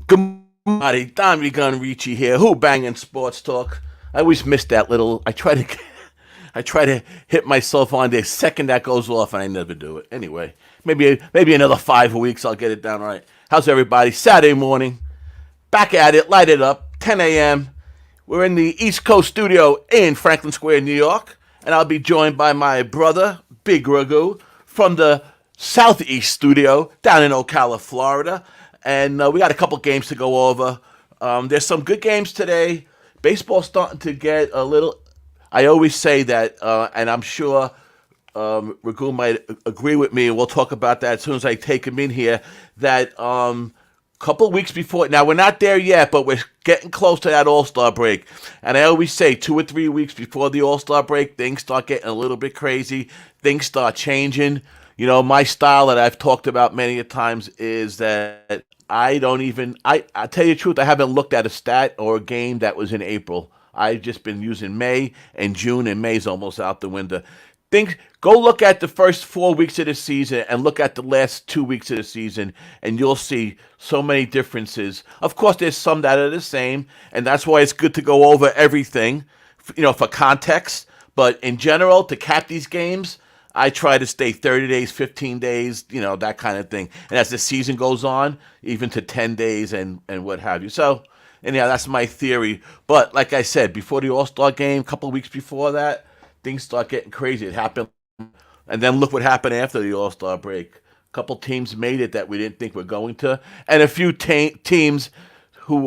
Good morning, Dommy Gun Ricci here. Who-Bangin Sports Talk. I always miss that little. I try to hit myself on the second that goes off, and I never do it. Anyway, maybe another 5 weeks I'll get it down right. How's everybody? Saturday morning, back at it, light it up. 10 a.m. We're in the East Coast studio in Franklin Square, New York, and I'll be joined by my brother, Big Ragooo, from the Southeast studio down in Ocala, Florida. And we got a couple games to go over. There's some good games today. Baseball's starting to get a little. I always say that, and I'm sure Ragu might agree with me, and we'll talk about that as soon as I take him in here, that couple weeks before, now we're not there yet, but we're getting close to that All-Star break. And I always say 2 or 3 weeks before the All-Star break, things start getting a little bit crazy. Things start changing. You know, my style that I've talked about many a times is that I tell you the truth, I haven't looked at a stat or a game that was in April. I've just been using May and June, and May's almost out the window. Go look at the first 4 weeks of the season and look at the last 2 weeks of the season, and you'll see so many differences. Of course, there's some that are the same, and that's why it's good to go over everything, for context. But in general, to cap these games, I try to stay 30 days, 15 days, that kind of thing. And as the season goes on, even to 10 days and what have you. So, anyhow, that's my theory. But like I said, before the All-Star game, a couple of weeks before that, things start getting crazy. It happened. And then look what happened after the All-Star break. A couple teams made it that we didn't think were going to. And a few teams who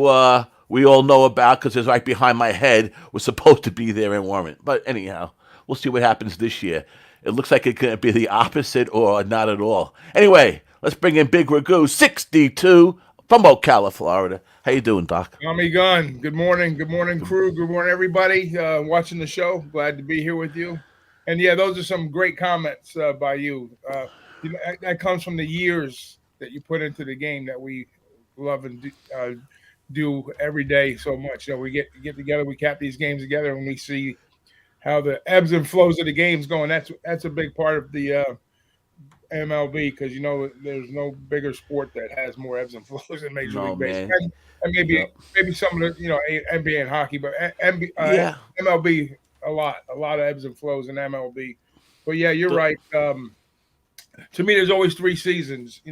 we all know about because it's right behind my head were supposed to be there and weren't. But anyhow, we'll see what happens this year. It looks like it could be the opposite or not at all. Anyway, let's bring in Big Ragooo, 62, from Ocala, Florida. How you doing, Doc? Tommy Gunn. Good morning. Good morning, crew. Good morning, everybody watching the show. Glad to be here with you. And yeah, those are some great comments by you. That comes from the years that you put into the game that we love and do every day so much. We get together, we cap these games together, and we see how the ebbs and flows of the games going. That's a big part of the MLB because there's no bigger sport that has more ebbs and flows than Major League Baseball. And maybe some of the NBA and hockey, but MLB a lot of ebbs and flows in MLB. But yeah, you're right. To me, there's always 3 seasons.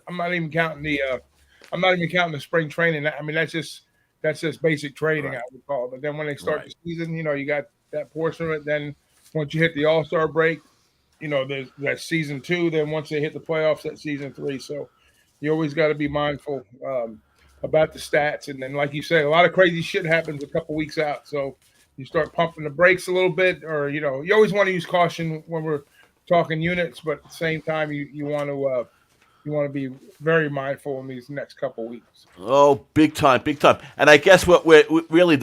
I'm not even counting the spring training. I mean, that's just basic training, right. I would call it. But then when they start the season, you got that portion of it. Then once you hit the All-Star break, there's that season 2. Then once they hit the playoffs, that's season 3. So you always got to be mindful about the stats. And then, like you said, a lot of crazy shit happens a couple weeks out. So you start pumping the brakes a little bit, or you always want to use caution when we're talking units, but at the same time, you want to be very mindful in these next couple weeks. Oh, big time. And I guess what we're really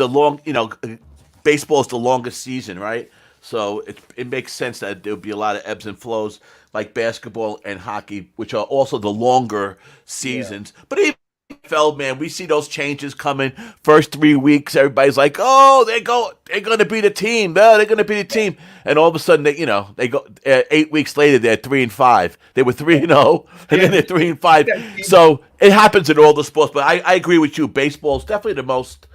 baseball is the longest season, right? So it makes sense that there'll be a lot of ebbs and flows like basketball and hockey, which are also the longer seasons. Yeah. But even NFL, man, we see those changes coming. First 3 weeks, everybody's like, "Oh, they're going to be the team. No, they're going to be the team." And all of a sudden, they go 8 weeks later, they're 3-5. They were 3-0, and then they're 3-5. So it happens in all the sports. But I agree with you. Baseball is definitely the most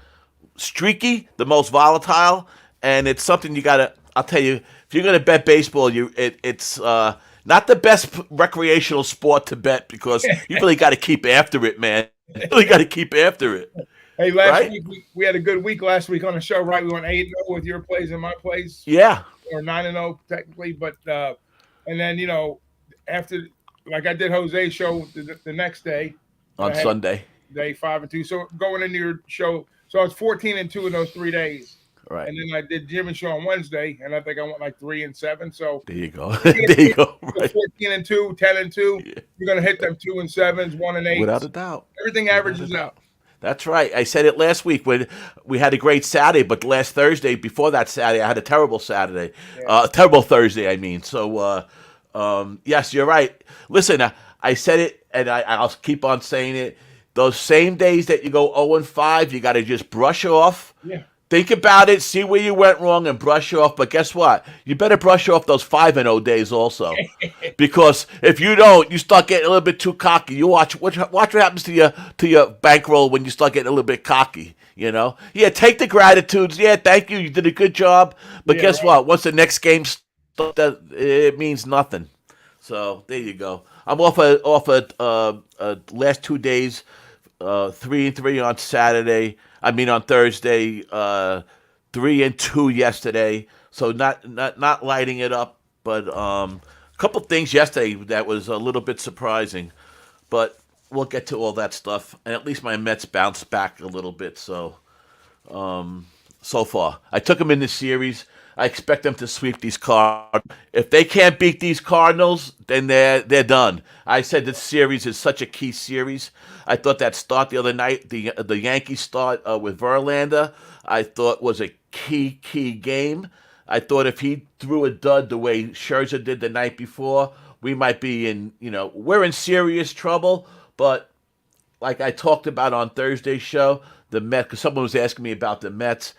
streaky, the most volatile, and it's something you got to. I'll tell you, if you're going to bet baseball, it's not the best recreational sport to bet because you really got to keep after it, man. You really got to keep after it. Hey, last week we had a good week last week on the show, right? We went 8-0 with your plays and my plays. Yeah. Or 9-0 technically, but and then after, like I did Jose's show the next day on Sunday, day 5-2. So going into your show, so I was 14-2 in those 3 days. Right. And then I did Jim's show on Wednesday, and I think I went like 3-7. So there you go. There you go. Right. 14-2, 10-2. Yeah. You're gonna hit them 2 and 7s, 1 and 8. Without a doubt. Everything averages out. That's right. I said it last week when we had a great Saturday, but last Thursday, before that Saturday, I had a terrible Saturday. Yeah. Terrible Thursday, I mean. So, yes, you're right. Listen, I said it, and I'll keep on saying it. Those same days that you go 0-5, you got to just brush off. Yeah. Think about it, see where you went wrong, and brush off. But guess what? You better brush off those 5-0 days also, because if you don't, you start getting a little bit too cocky. You watch what happens to your bankroll when you start getting a little bit cocky. You know, yeah, take the gratitudes. Yeah, thank you, you did a good job. But guess what? Once the next game starts, it means nothing. So there you go. I'm off last 2 days, 3-3 on Saturday. I mean on Thursday, 3-2 yesterday. So not lighting it up, but a couple things yesterday that was a little bit surprising. But we'll get to all that stuff. And at least my Mets bounced back a little bit. So far, I took them in the series. I expect them to sweep these Cardinals. If they can't beat these Cardinals, then they're done. I said this series is such a key series. I thought that start the other night, the Yankees start with Verlander, I thought was a key game. I thought if he threw a dud the way Scherzer did the night before, we might be we're in serious trouble. But like I talked about on Thursday's show, the Mets, because someone was asking me about the Mets.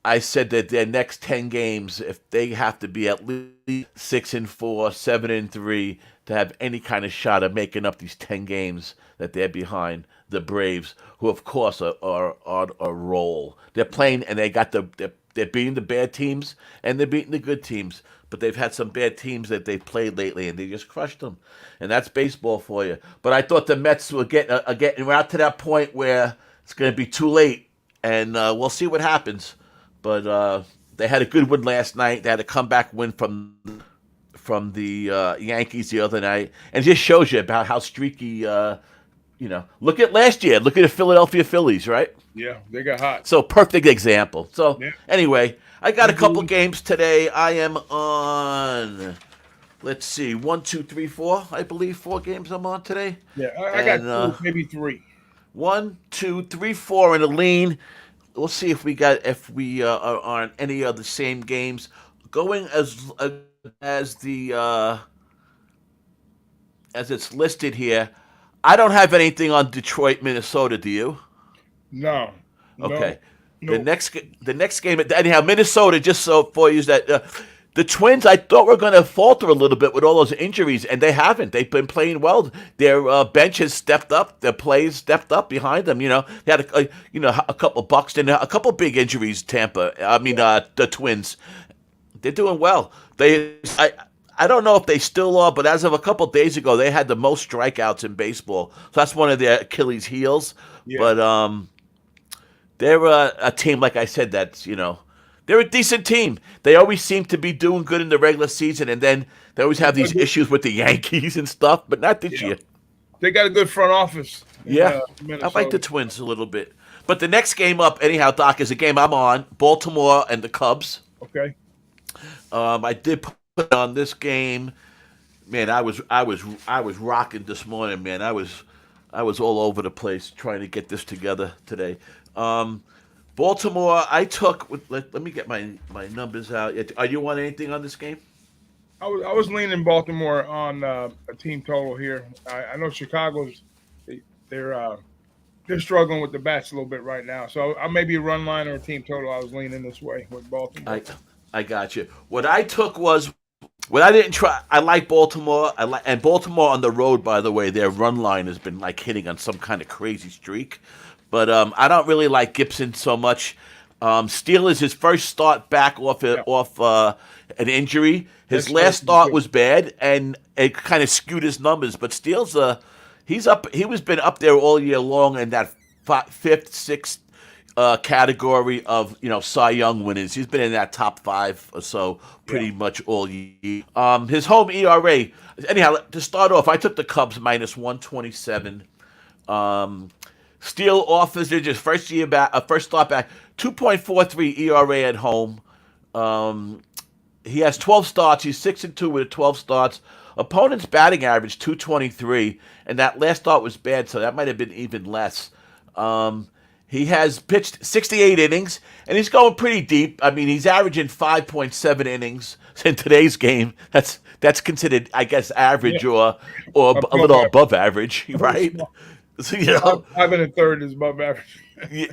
I said that their next 10 games, if they have to be at least 6-4, 7-3 to have any kind of shot of making up these 10 games that they're behind the Braves, who of course are on a roll. They're playing and they're beating the bad teams and they're beating the good teams. But they've had some bad teams that they've played lately and they just crushed them. And that's baseball for you. But I thought the Mets were we're out to that point where it's going to be too late. And we'll see what happens. But they had a good win last night. They had a comeback win from the Yankees the other night, and it just shows you about how streaky. Look at last year. Look at the Philadelphia Phillies, right? Yeah, they got hot. So perfect example. So anyway, I got a couple games today. I am on. Let's see, 1, 2, 3, 4. I believe 4 games I'm on today. Yeah, I got 2, maybe 3. 1, 2, 3, 4 in a lean. We'll see if we are on any of the same games. Going as it's listed here, I don't have anything on Detroit, Minnesota. Do you? No. Okay. No. The next game. Anyhow, Minnesota. Just so for you that the Twins, I thought were going to falter a little bit with all those injuries, and they haven't. They've been playing well. Their bench has stepped up. Their plays stepped up behind them. They had a couple Buxton, a couple big injuries. Tampa. The Twins. They're doing well. I don't know if they still are, but as of a couple days ago, they had the most strikeouts in baseball. So that's one of their Achilles' heels. Yeah. But they're a team, like I said, that's they're a decent team. They always seem to be doing good in the regular season, and then they always have these issues with the Yankees and stuff, but not this year. They got a good front office. I like the Twins a little bit. But the next game up, anyhow, Doc, is a game I'm on, Baltimore and the Cubs. Okay. I did put on this game. Man, I was rocking this morning, man. I was all over the place trying to get this together today. Baltimore, I took. Let me get my numbers out. Are you on anything on this game? I was leaning Baltimore on a team total here. I know Chicago's they're struggling with the bats a little bit right now. So I may be a run line or a team total. I was leaning this way with Baltimore. I got you. What I took was what I didn't try. I like Baltimore. And Baltimore on the road, by the way, their run line has been like hitting on some kind of crazy streak. But I don't really like Gibson so much. Steele is his first start back off an injury. His last start was bad, and it kind of skewed his numbers. But Steele's he's up. He was been up there all year long in that fifth, sixth category of Cy Young winners. He's been in that top 5 or so pretty much all year. His home ERA. Anyhow, to start off, I took the Cubs -127. Steele offers his first start back, 2.43 ERA at home. He has 12 starts. He's 6-2 with 12 starts. Opponent's batting average 223, and that last start was bad, so that might have been even less. He has pitched 68 innings, and he's going pretty deep. I mean, he's averaging 5.7 innings in today's game. That's considered, I guess, average or a little above average, right? So, you know, 5 1/3 is above average.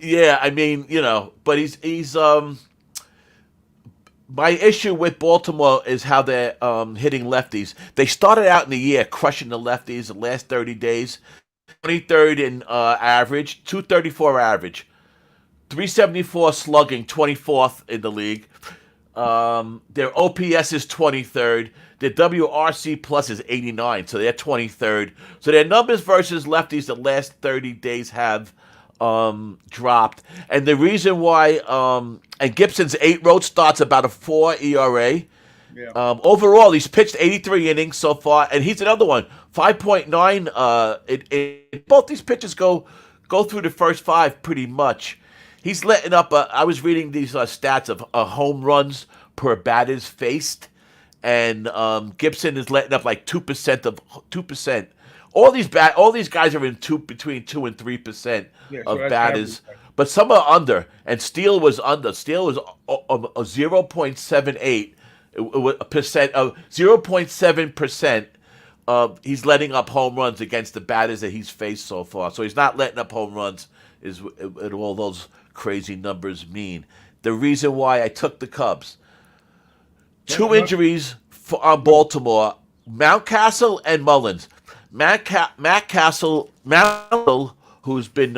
yeah. I mean, you know, but he's. My issue with Baltimore is how they're hitting lefties. They started out in the year crushing the lefties the last 30 days. 23rd in average, 234 average, 374 slugging, 24th in the league. Their OPS is 23rd. Their WRC plus is 89, so they're 23rd. So their numbers versus lefties the last 30 days have dropped. And the reason why, and Gibson's 8 road starts about a 4 ERA. Yeah. Overall, he's pitched 83 innings so far, and he's another one, 5.9. Both these pitches go through the first 5 pretty much. He's letting up. I was reading these stats of home runs per batters faced, and Gibson is letting up like 2% of 2%. All these guys are in between 2 and 3% of batters, but some are under. And Steele was under. Steele was a 0.78 percent of 0.7%. He's letting up home runs against the batters that he's faced so far. So he's not letting up home runs. Is what all those crazy numbers mean. The reason why I took the Cubs. 2 injuries on Baltimore: Mountcastle and Mullins. Mountcastle, who's been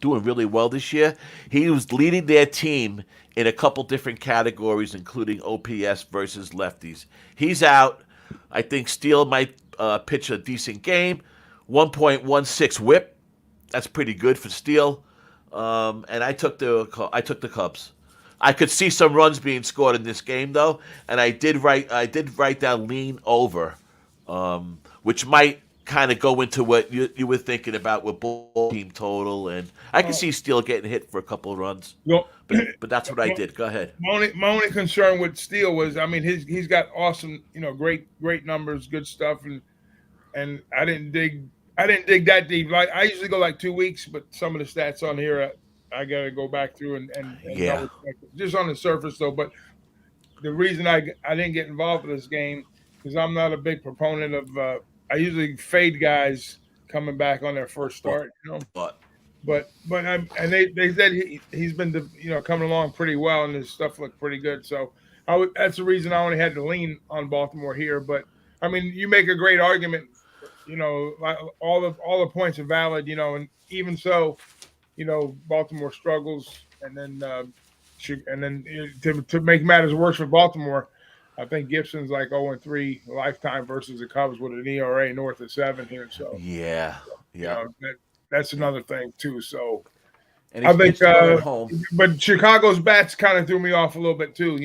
doing really well this year, he was leading their team in a couple different categories, including OPS versus lefties. He's out. I think Steele might pitch a decent game. 1.16 WHIP. That's pretty good for Steele. And I took the Cubs. I could see some runs being scored in this game though, and I did write down lean over, which might kind of go into what you were thinking about with ball team total, and I can see Steele getting hit for a couple of runs. Well, but that's what I did. Go ahead. My only concern with Steele was, I mean, he's got awesome, great numbers, good stuff, and I didn't dig that deep. Like I usually go like 2 weeks, but some of the stats on here I got to go back through and yeah, just on the surface though. But the reason I didn't get involved with this game is I'm not a big proponent of. I usually fade guys coming back on their first start, But they said he's been coming along pretty well, and his stuff looked pretty good. So that's the reason I only had to lean on Baltimore here. But I mean, you make a great argument. All the points are valid. And even so, Baltimore struggles, and then to make matters worse for Baltimore, I think Gibson's like 0-3 lifetime versus the Cubs with an ERA north of 7 here. So yeah. That's another thing too. So and I think, but Chicago's bats kind of threw me off a little bit too.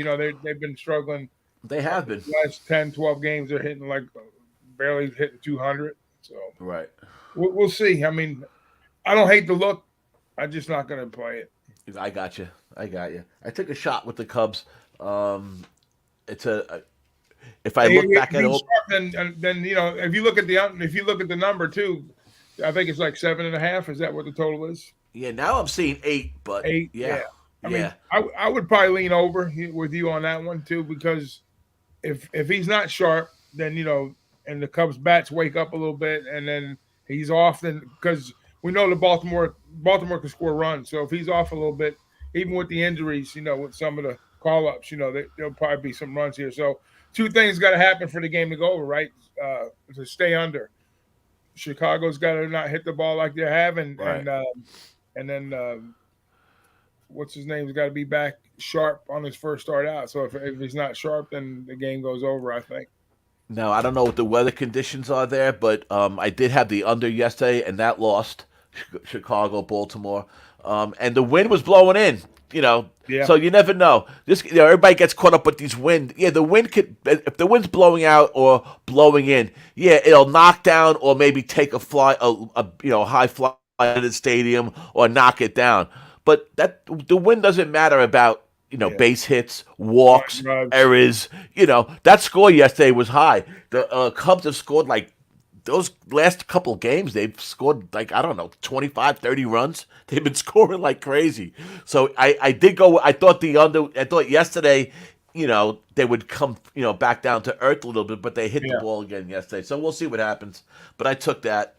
They've been struggling. They have been. The last 10, 12 games they're hitting like barely hitting 200. So right, we'll see. I mean, I don't hate the look. I'm just not going to play it. I got you. I took a shot with the Cubs. If I look back at it, then if you look at the number too, I think it's like 7.5. Is that what the total is? Yeah, now I'm seeing 8, but 8. Yeah. I mean, I would probably lean over with you on that one too, because if he's not sharp, then and the Cubs bats wake up a little bit, and then he's off, then because we know the Baltimore can score runs. So if he's off a little bit, even with the injuries, with some of the call-ups, there'll probably be some runs here. So 2 things got to happen for the game to go over, right? To stay under. Chicago's got to not hit the ball like they have, and then what's his name's got to be back sharp on his first start out. So if he's not sharp, then the game goes over, I think. Now, I don't know what the weather conditions are there, but I did have the under yesterday, and that lost Chicago, Baltimore. And the wind was blowing in, So you never know. Everybody gets caught up with these wind. Yeah, the wind if the wind's blowing out or blowing in, yeah, it'll knock down or maybe take a high fly to the stadium or knock it down. But the wind doesn't matter about base hits, walks, errors. That score yesterday was high. The Cubs have scored like those last couple games. They've scored like, I don't know, 25, 30 runs. They've been scoring like crazy. So I did go. I thought yesterday, they would come, back down to earth a little bit, but they hit the ball again yesterday. So we'll see what happens. But I took that.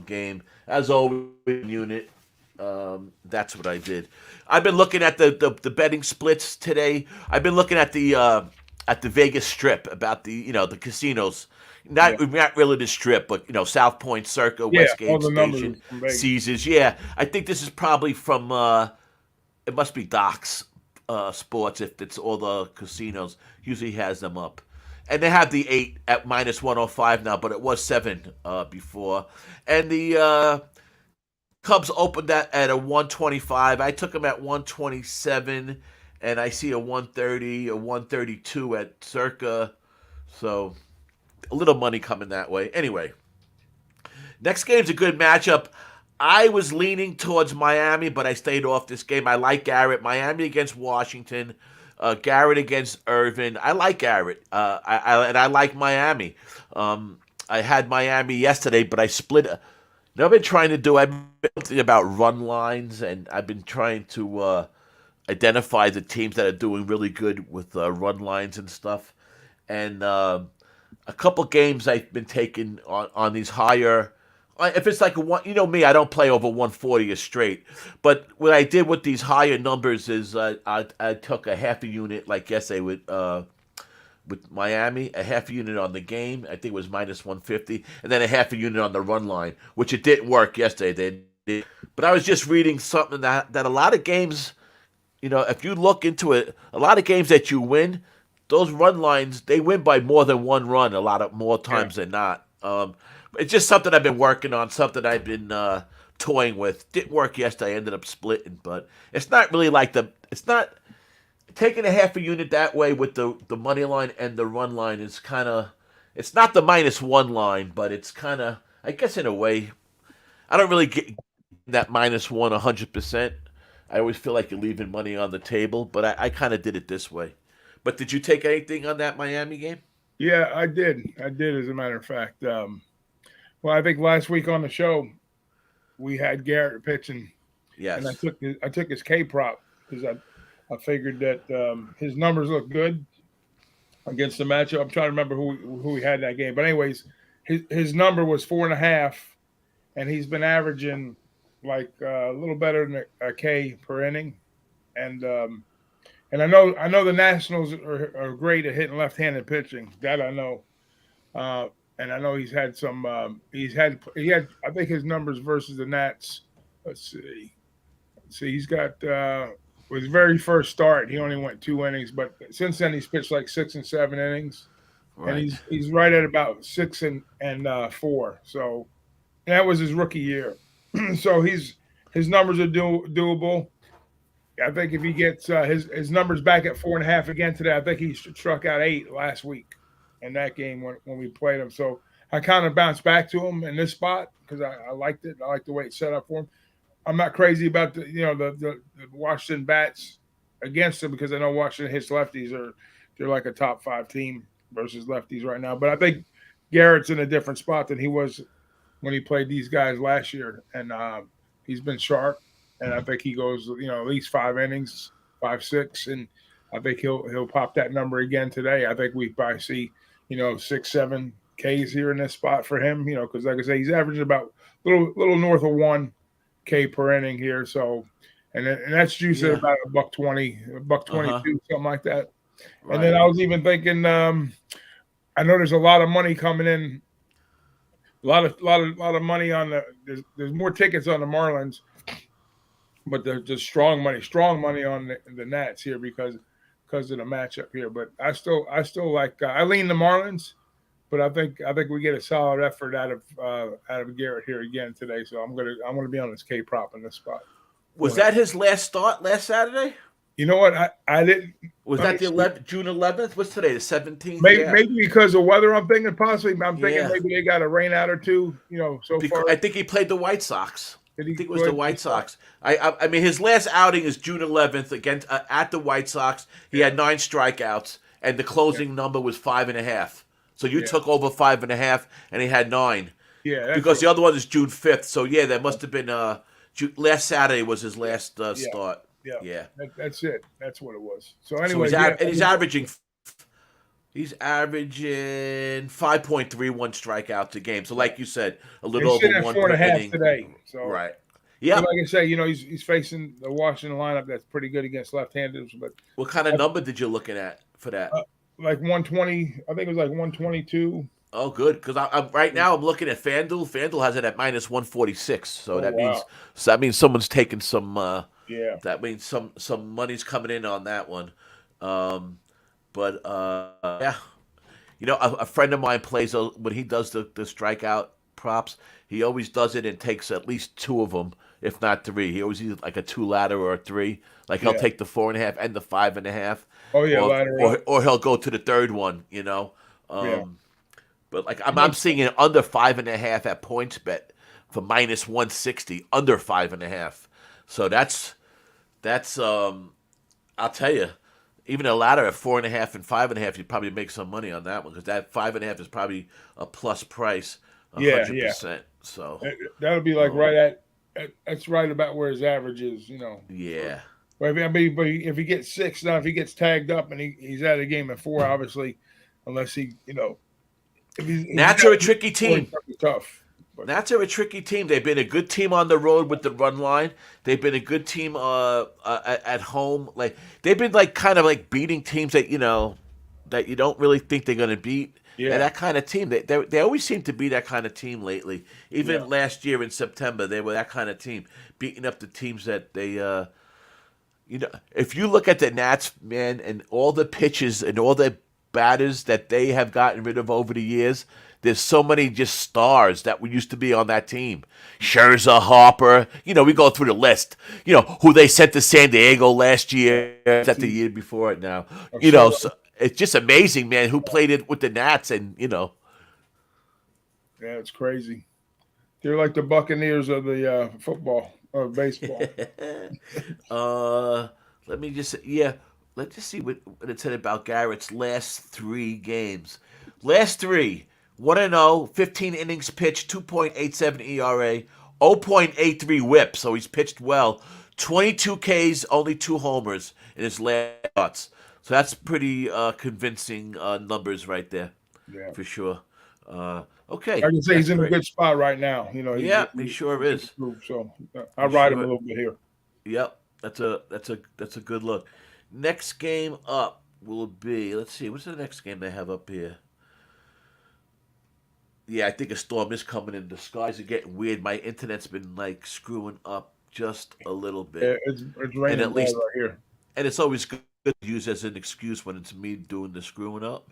game. As always, unit. That's what I did. I've been looking at the betting splits today. I've been looking at the Vegas Strip about the casinos. Not really the Strip, but South Point, Circa, Yeah, all Westgate the numbers Station, from Vegas. Caesars. Yeah, I think this is probably from. It must be Doc's Sports if it's all the casinos. Usually has them up. And they have the 8 at -105 now, but it was 7 before. And the Cubs opened that at a 125. I took them at 127, and I see a 130, a 132 at Circa. So a little money coming that way. Anyway, next game's a good matchup. I was leaning towards Miami, but I stayed off this game. I like Garrett. Miami against Washington. Garrett against Irvin. I like Garrett. I like Miami. I had Miami yesterday, but I split. I've been trying to do. I've been thinking about run lines, and I've been trying to identify the teams that are doing really good with run lines and stuff. And a couple games I've been taking on these higher. If it's like a one, me, I don't play over 140 a straight. But what I did with these higher numbers is I took a half a unit, like yesterday with Miami, a half a unit on the game. I think it was -150, and then a half a unit on the run line, which it didn't work yesterday. But I was just reading something that a lot of games, if you look into it, a lot of games that you win, those run lines, they win by more than one run a lot of more times than not. It's just something I've been working on, something I've been toying with. Didn't work yesterday. I ended up splitting, but it's not really it's not taking a half a unit that way with the money line and the run line is kind of, it's not the -1 line, but it's kind of, I guess in a way, I don't really get that -1 100%. I always feel like you're leaving money on the table, but I kind of did it this way. But did you take anything on that Miami game? Yeah, I did. I did, as a matter of fact. Well, I think last week on the show we had Garrett pitching, Yes. and I took his K prop because I figured that his numbers look good against the matchup. I'm trying to remember who we had in that game, but anyways, his number was 4.5, and he's been averaging like a little better than a K per inning, and I know the Nationals are great at hitting left-handed pitching. That I know. And I know he's had some. He had. I think his numbers versus the Nats. Let's see. He's got with his very first start, he only went 2 innings, but since then he's pitched like 6 and 7 innings, Right. and he's right at about 6 and 4. So that was his rookie year. So his numbers are doable. I think if he gets his numbers back at 4.5 again today, I think he struck out 8 last week in that game when we played him. So I kind of bounced back to him in this spot because I liked it. I liked the way it's set up for him. I'm not crazy about the Washington bats against him because I know Washington hits lefties, they're like a top 5 team versus lefties right now. But I think Garrett's in a different spot than he was when he played these guys last year, and he's been sharp. And I think he goes, at least 5 innings, 5, 6, and I think he'll pop that number again today. I think we probably see, 6, 7 Ks here in this spot for him. Because like I say, he's averaging about little north of 1 K per inning here. So, and that's juiced at about $1.20, $1.22, something like that. Right. And then I was even thinking, I know there's a lot of money coming in, a lot of money on there's more tickets on the Marlins. But there's just strong money on the Nats here because of the matchup here. But I still like I lean the Marlins, but I think we get a solid effort out of Garrett here again today. So I'm gonna be on this K prop in this spot. Was that his last start last Saturday? You know what? I didn't. Was that the June 11th? What's today? The 17th? Maybe because of weather. I'm thinking possibly. I'm thinking maybe they got a rain out or two. Far. I think he played the White Sox. I think it was the White Sox. I mean, his last outing is June 11th against at the White Sox. He had 9 strikeouts, and the closing number was 5.5. So you took over 5.5, and he had 9. Yeah, because the other one is June 5th. So yeah, that must have been last Saturday was his last start. Yeah. That's it. That's what it was. So anyway, he's averaging He's averaging 5.31 strikeouts a game. So, like you said, a little He's over sitting at one four and per a half inning. today. So Right. But Yeah. like I say, he's facing the Washington lineup that's pretty good against left-handers. But What kind of number did you looking at for that? like 120, I think it was like 122. Oh, good. Because I'm right now I'm looking at FanDuel. FanDuel has it at minus 146. So Oh that wow, means someone's taking some. yeah, That means some money's coming in on that one. But yeah, a friend of mine plays when he does the strikeout props. He always does it and takes at least two of them, if not three. He always either like a two ladder or a three. Like he'll yeah. take the 4.5 and the 5.5. Oh yeah, or, ladder or up. or he'll go to the third one. Yeah, But like I'm seeing it under 5.5 at PointsBet for minus 160, under 5.5. So that's I'll tell you, even a ladder at 4.5 and 5.5, you'd probably make some money on that one because that 5.5 is probably a plus price, yeah. 100%. So That'll be like that's right about where his average is. yeah, But if he gets six now, if he gets tagged up and he's out of the game at four, obviously, unless Nats are a tricky team. Tough. But Nats are a tricky team. They've been a good team on the road with the run line. They've been a good team at home. Like they've been like kind of like beating teams that that you don't really think they're going to beat. Yeah. And that kind of team. They always seem to be that kind of team lately. Even last year in September, they were that kind of team, beating up the teams that they. If you look at the Nats, man, and all the pitches and all the batters that they have gotten rid of over the years, there's so many just stars that used to be on that team. Scherzer, Harper, we go through the list. Who they sent to San Diego last year, that the year before it now. So it's just amazing, man, who played it with the Nats and. Yeah, it's crazy. They're like the Buccaneers of the football or baseball. Let's just see what it said about Garrett's last three games. Last three, 1-0, 15 innings pitched, 2.87 ERA, 0.83 WHIP, so he's pitched well. 22 Ks, only 2 homers in his last starts. So that's pretty convincing numbers right there, for sure. Okay. I can say he's in a good spot right now. He sure is. So I ride him a little bit here. Yep, that's a good look. Next game up will be, let's see, what's the next game they have up here? Yeah, I think a storm is coming in. The skies are getting weird. My internet's been like screwing up just a little bit. Yeah, it's raining at least, right here. And it's always good to use as an excuse when it's me doing the screwing up.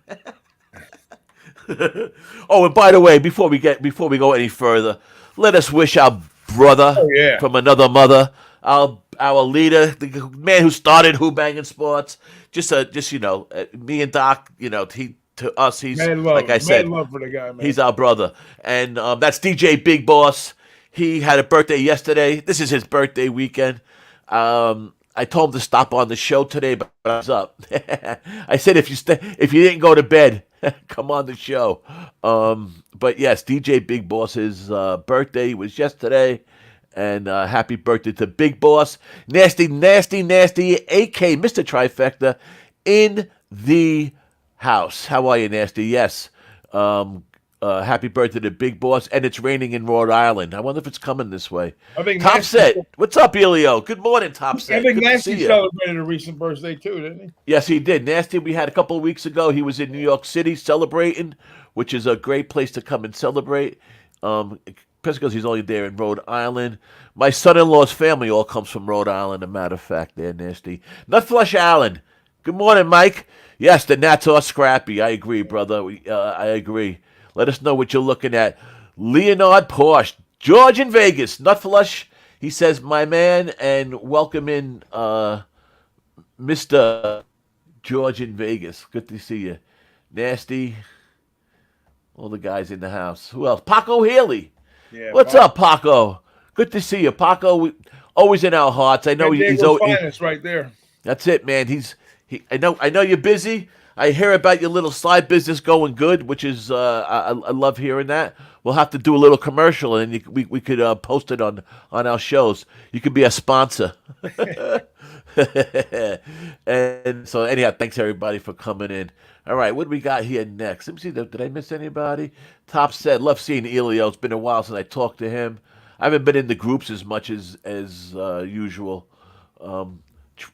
Oh, and by the way, before we go any further, let us wish our brother from another mother, our leader, the man who started Who-Bangin Sports. Me and Doc. To us, he's like I said, love for the guy, man. He's our brother, and that's DJ Big Boss. He had a birthday yesterday. This is his birthday weekend. I told him to stop on the show today, but I was up. I said if you didn't go to bed, come on the show. But yes, DJ Big Boss's birthday was yesterday, and happy birthday to Big Boss. Nasty, nasty, nasty, AK Mr. Trifecta in the house. How are you, Nasty? Yes. Happy birthday to Big Boss, and it's raining in Rhode Island. I wonder if it's coming this way. I think Top Set. What's up, Elio? Good morning, Top Set. I think Good Nasty celebrated a recent birthday too, didn't he? Yes, he did. Nasty, we had a couple of weeks ago. He was in New York City celebrating, which is a great place to come and celebrate. Especially because he's only there in Rhode Island. My son-in-law's family all comes from Rhode Island, a matter of fact, there, Nasty. Nutflush Allen. Good morning, Mike. Yes, the Nats are scrappy. I agree, brother. I agree. Let us know what you're looking at. Leonard Porsche. George in Vegas. Nutflush. He says, my man, and welcome in Mr. George in Vegas. Good to see you. Nasty. All the guys in the house. Who else? Paco Haley. Yeah, what's up, Paco? Good to see you, Paco. Always in our hearts. I know he's always right there. That's it, man. I know you're busy. I hear about your little side business going good, which is I love hearing that. We'll have to do a little commercial, and we could post it on our shows. You could be a sponsor. And so, anyhow, thanks everybody for coming in. All right, what do we got here next? Let me see. Did I miss anybody? Top said, love seeing Elio. It's been a while since I talked to him. I haven't been in the groups as much as usual. Um,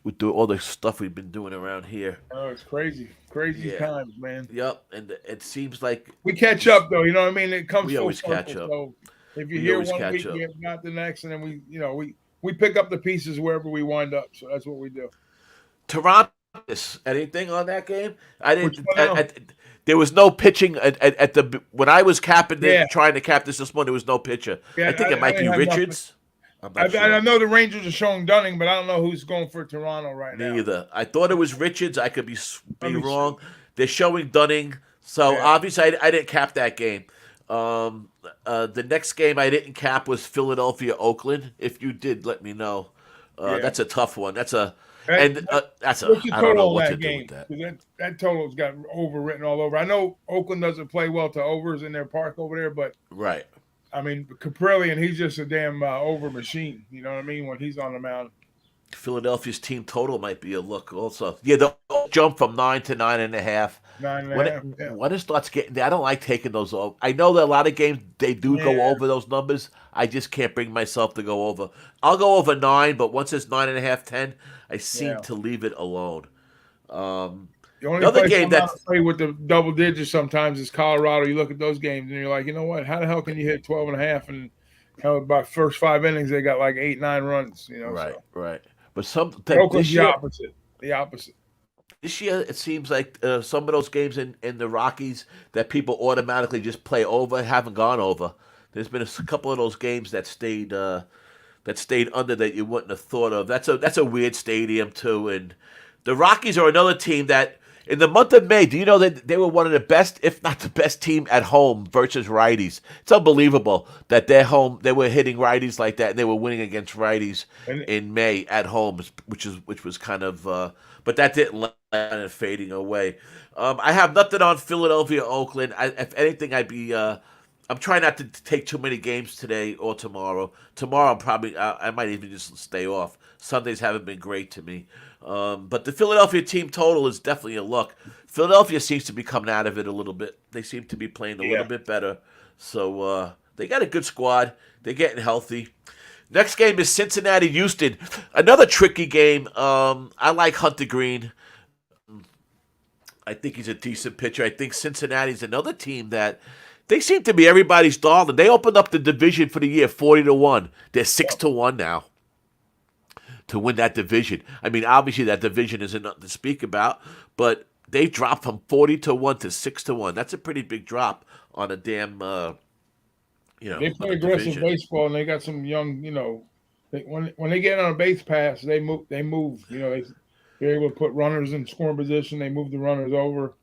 with all the stuff we've been doing around here. Oh, it's crazy, crazy Yeah. times, man. Yep. And it seems like We catch up though, you know what I mean? It comes we full always catch circle. up. So if you're We here always one catch week, up. you're not the next, and then we pick up the pieces wherever we wind up. So that's what we do. Toronto. Anything on that game? I Which didn't. one now? There was no pitching at the when I was capping Yeah, trying to cap this morning. There was no pitcher. I yeah. think it I might be didn't have nothing. Richards. I'm not I sure. know the Rangers are showing Dunning, but I don't know who's going for Toronto right now. Neither. I thought it was Richards. I could be Let me see. wrong. They're showing Dunning, so Yeah, obviously I didn't cap that game. The next game I didn't cap was Philadelphia Oakland. If you did, let me know. yeah. That's a tough one. That's a That, and that, that's a what's the I don't know total what of to that do with game? that. 'Cause that total's got overwritten all over. I know Oakland doesn't play well to overs in their park over there, but Right. I mean Caprillion, he's just a damn over machine. You know what I mean? When he's on the mound. Philadelphia's team total might be a look also. Yeah, the jump from 9 to 9.5. Nine and a When half. it Yeah. when it starts getting, I don't like taking those over. I know that a lot of games they do go Yeah. over those numbers. I just can't bring myself to go over. I'll go over 9, but once it's 9.5, 10, I seem Yeah. to leave it alone. The only Another place game I'm not that's afraid with the double digits sometimes is Colorado. You look at those games and you're like, you know what? How the hell can you hit 12 and a half? And by first 5 innings, they got like 8, 9 runs, you know? right, So right. But Oakland's this year, the opposite. it seems like some of those games in the Rockies that people automatically just play over haven't gone over. There's been a couple of those games that stayed under that you wouldn't have thought of. That's a weird stadium too. And the Rockies are another team that in the month of May, do you know that they were one of the best, if not the best team at home versus righties? It's unbelievable that they were hitting righties like that and they were winning against righties And in May at home, which was kind of but that didn't let it fading away. I have nothing on Philadelphia, Oakland. If anything, I'm trying not to take too many games today or tomorrow. Tomorrow, I might even just stay off. Sundays haven't been great to me. But the Philadelphia team total is definitely a look. Philadelphia seems to be coming out of it a little bit. They seem to be playing a yeah, little bit better. So they got a good squad. They're getting healthy. Next game is Cincinnati Houston. Another tricky game. I like Hunter Green. I think he's a decent pitcher. I think Cincinnati's another team that they seem to be everybody's darling. They opened up the division for the year 40-1. They're 6-1 now to win that division. I mean, obviously that division isn't nothing to speak about, but they dropped from 40-1 to 6-1. That's a pretty big drop on a damn they on play a aggressive division. baseball and they got some young, when they get on a base pass, they move. They're able to put runners in scoring position. They move the runners over.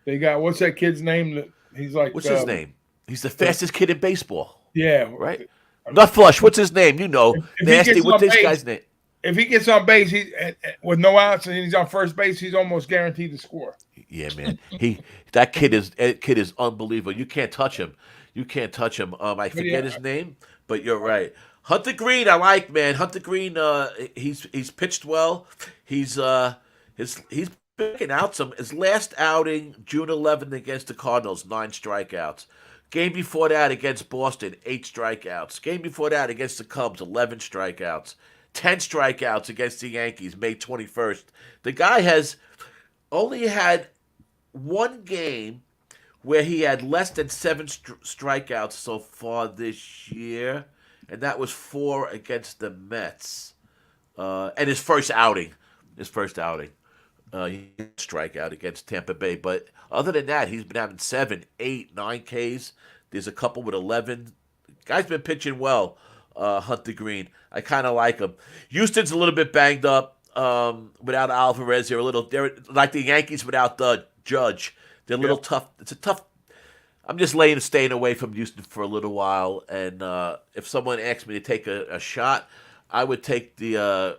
They got what's that kid's name? That he's like, What's his name? He's the fastest kid in baseball, yeah. right? Not Flush. What's his name? You know, If he Nasty. gets What's on this base, guy's name? if he gets on base, with no outs and he's on first base, he's almost guaranteed to score. Yeah, man. That kid is unbelievable. You can't touch him. You can't touch him. I But yeah, forget his name, but you're right. Hunter Green, I like, man. Hunter Green, he's pitched well. He's picking out some. His last outing, June 11th against the Cardinals, 9 strikeouts. Game before that against Boston, 8 strikeouts. Game before that against the Cubs, 11 strikeouts. 10 strikeouts against the Yankees, May 21st. The guy has only had one game where he had less than 7 strikeouts so far this year, and that was 4 against the Mets. And his first outing. He had a strikeout against Tampa Bay. But other than that, he's been having 7, 8, 9 Ks. There's a couple with 11. Guy's been pitching well, Hunter Green. I kind of like him. Houston's a little bit banged up without Alvarez. They're like the Yankees without the Judge. They're a little tough. It's a tough. I'm just staying away from Houston for a little while. And if someone asked me to take a shot, I would take the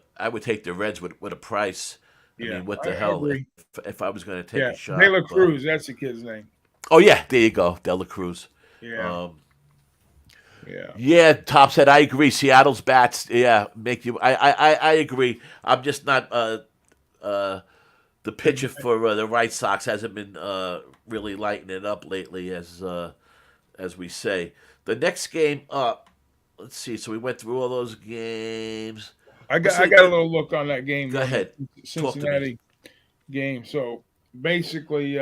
Reds with a price. I Yeah, mean, what the I hell? agree. If I was going to take Yeah, a shot, De La but Cruz, that's the kid's name. oh yeah, there you go, Dela Cruz. Yeah, Um, Yeah. Yeah, Topset, I agree. Seattle's bats, yeah, make you. I agree. I'm just not. The pitcher for the White Sox hasn't been really lighting it up lately, as we say. The next game up. Let's see. So we went through all those games. I Let's got I see. got a little look on that game Go on the ahead. Talk to me. Cincinnati game. So basically,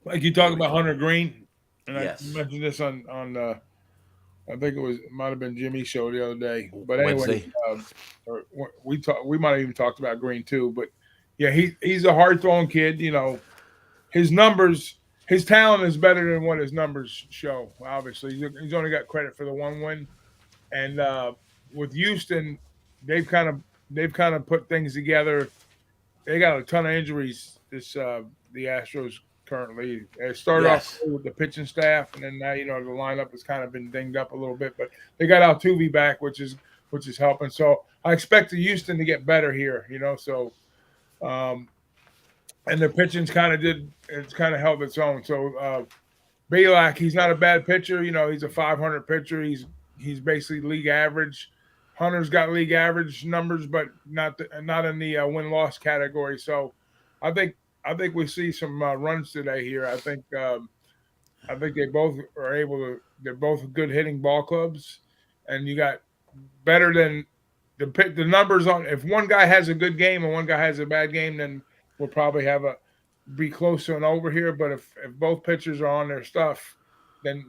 like you talk about Hunter Green, and I Yes. mentioned this on I think it might have been Jimmy's show the other day. But anyway, Wednesday. or we might have even talked about Green too. But yeah, he's a hard throwing kid. His numbers, his talent is better than what his numbers show. Obviously, he's only got credit for the one win, and with Houston, they've kind of put things together. They got a ton of injuries. The Astros currently. It started off Yes. with the pitching staff, and then now the lineup has kind of been dinged up a little bit. But they got Altuve back, which is helping. So I expect the Houston to get better here. So um, and their pitching's it's kind of held its own. So Balak, he's not a bad pitcher. He's a 500 pitcher. He's basically league average. Hunter's got league average numbers, but not in the win-loss category. So I think we see some runs today here. I think they both are able to. They're both good hitting ball clubs, and you got better than the numbers on. If one guy has a good game and one guy has a bad game, then we'll probably be close to an over here. But if both pitchers are on their stuff, then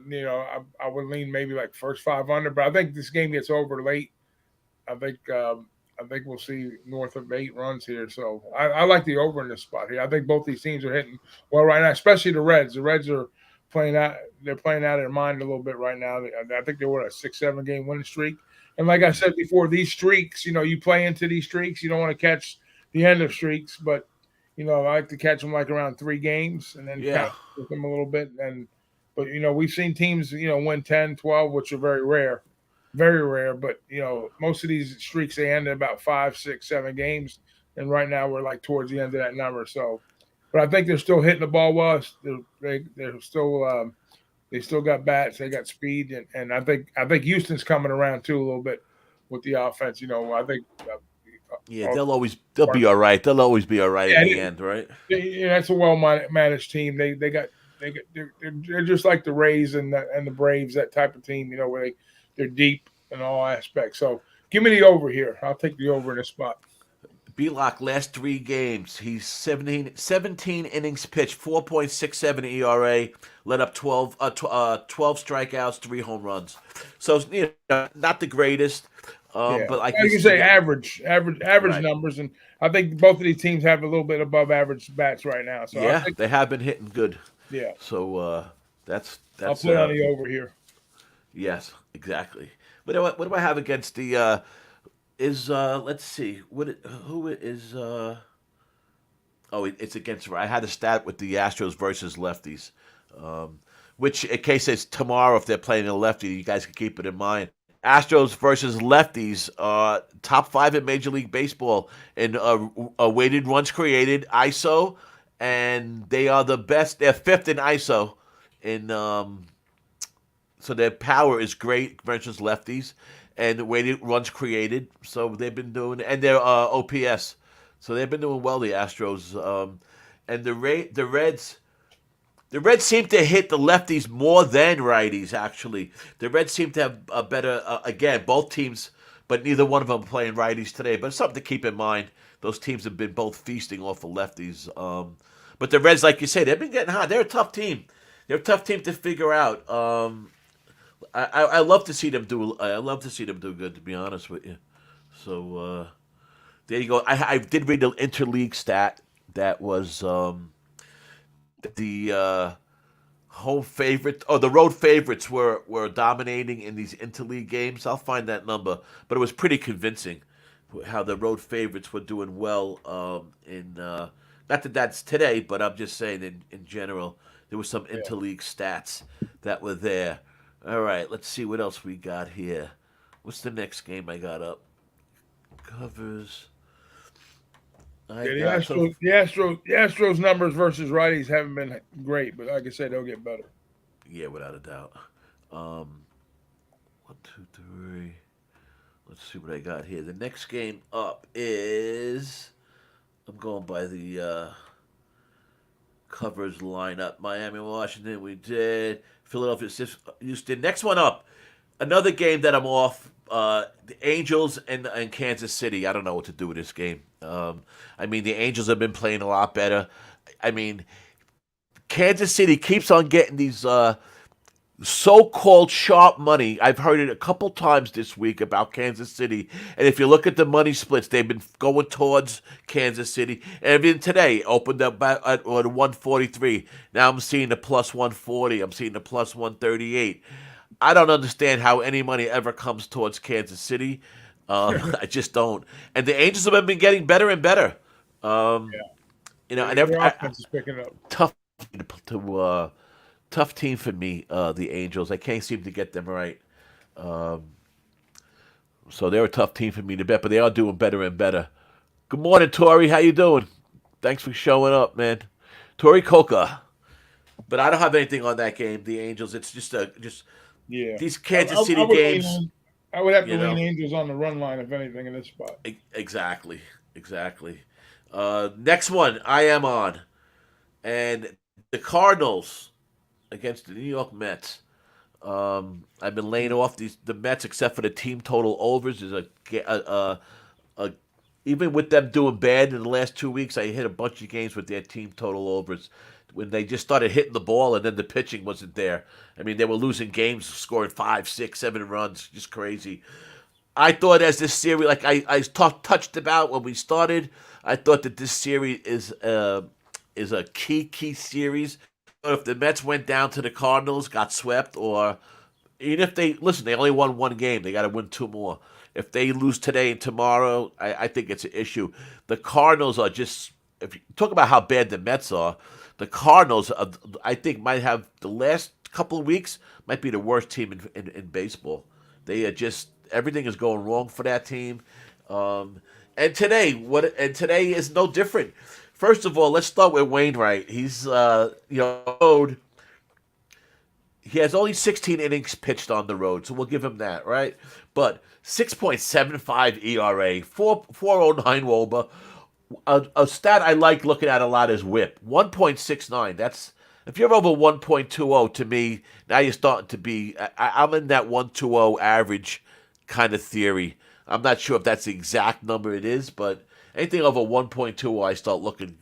I would lean maybe like first 5 under. But I think this game gets over late. I think we'll see north of 8 runs here. So I like the over in this spot here. I think both these teams are hitting well right now, especially the Reds. The Reds are playing out. They're playing out of their mind a little bit right now. I think they were a 6-7 game winning streak. And like I said before, these streaks, you play into these streaks. You don't want to catch the end of streaks, but I like to catch them like around 3 games and then kind of with them a little bit. But we've seen teams win 10, 12, which are very rare. Very rare, but most of these streaks they end in about 5, 6, 7 games, and right now we're like towards the end of that number. So, but I think they're still hitting the ball well. They're still they still got bats, they got speed, and I think Houston's coming around too a little bit with the offense. I think they'll be all right. They'll always be all right in the end, right? That's a well managed team. They're just like the Rays and the Braves, that type of team. Where they're deep in all aspects. So give me the over here. I'll take the over in this spot. Belock, last 3 games, he's 17 innings pitched, 4.67 ERA, let up 12 strikeouts, 3 home runs. So not the greatest, but like you say, average right. numbers, and I think both of these teams have a little bit above average bats right now. So they have been hitting good. Yeah. So that's I'll put on the over here. Yes, exactly. But what do I have against the? Let's see. Who is? It's against. I had a stat with the Astros versus lefties, which in case it's tomorrow if they're playing a lefty, you guys can keep it in mind. Astros versus lefties, top 5 in Major League Baseball in weighted runs created, ISO, and they are the best. They're 5th in ISO in. So their power is great versus lefties, and the weighted runs created. So they've been doing, and their OPS. So they've been doing well. The Astros, and the Reds. The Reds seem to hit the lefties more than righties. Actually, the Reds seem to have a better. Again, both teams, but neither one of them are playing righties today. But it's something to keep in mind. Those teams have been both feasting off of lefties. But the Reds, like you say, they've been getting hot. They're a tough team. They're a tough team to figure out. I love to see them do. I love to see them do good. To be honest with you, so there you go. I did read the interleague stat that was the home favorite or the road favorites were dominating in these interleague games. I'll find that number, but it was pretty convincing how the road favorites were doing well in. Not that that's today, but I'm just saying in general there was some interleague stats that were there. All right, let's see what else we got here. What's the next game I got up? Covers. The Astros numbers versus righties haven't been great, but like I said, they'll get better. Yeah, without a doubt. 1, 2, 3. Let's see what I got here. The next game up is I'm going by the covers lineup. Miami, Washington, we did. Philadelphia, Houston. Next one up, another game that I'm off. The Angels and Kansas City. I don't know what to do with this game. I mean, the Angels have been playing a lot better. I mean, Kansas City keeps on getting these so-called sharp money. I've heard it a couple times this week about Kansas City. And if you look at the money splits, they've been going towards Kansas City. And even today, opened up at 143. Now I'm seeing the plus 140. I'm seeing the plus 138. I don't understand how any money ever comes towards Kansas City. I just don't. And the Angels have been getting better and better. And their offense is picking up. Tough team for me, the Angels. I can't seem to get them right. So they're a tough team for me to bet, but they are doing better and better. Good morning, Tori. How you doing? Thanks for showing up, man. Tori Coca. But I don't have anything on that game, the Angels. It's just these Kansas City games. I would have to lean Angels on the run line, if anything, in this spot. Exactly. Next one I am on. And the Cardinals against the New York Mets. I've been laying off the Mets except for the team total overs. There's even with them doing bad in the last 2 weeks, I hit a bunch of games with their team total overs when they just started hitting the ball and then the pitching wasn't there. I mean, they were losing games, scoring 5, 6, 7 runs, just crazy. I thought as this series, like I touched about when we started, I thought that this series is a key series. If the Mets went down to the Cardinals, got swept, or even if they only won one game, they got to win 2 more. If they lose today and tomorrow, I think it's an issue. The Cardinals are just, if you talk about how bad the Mets are, the Cardinals, I think, might have the last couple of weeks might be the worst team in baseball. They are just, everything is going wrong for that team. And today is no different. First of all, let's start with Wainwright. He's, he has only 16 innings pitched on the road, so we'll give him that, right? But 6.75 ERA, 4.09 WOBA. A stat I like looking at a lot is WHIP, 1.69. That's, if you're over 1.20, to me, now you're starting to be, I'm in that 1.20 average kind of theory. I'm not sure if that's the exact number it is, but anything over 1.20, I start looking,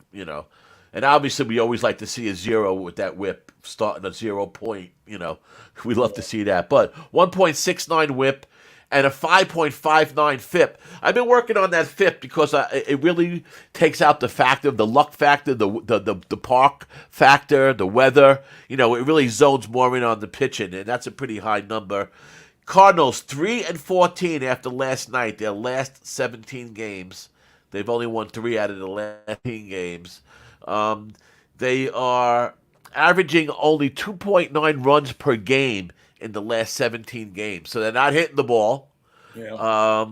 And obviously, we always like to see a 0 with that WHIP, starting at 0 point, We love to see that. But 1.69 WHIP and a 5.59 FIP. I've been working on that FIP because it really takes out the factor, the luck factor, the park factor, the weather. It really zones more in on the pitching, and that's a pretty high number. Cardinals 3-14 after last night, their last 17 games. They've only won 3 out of the last 18 games. They are averaging only 2.9 runs per game in the last 17 games. So they're not hitting the ball. Yeah.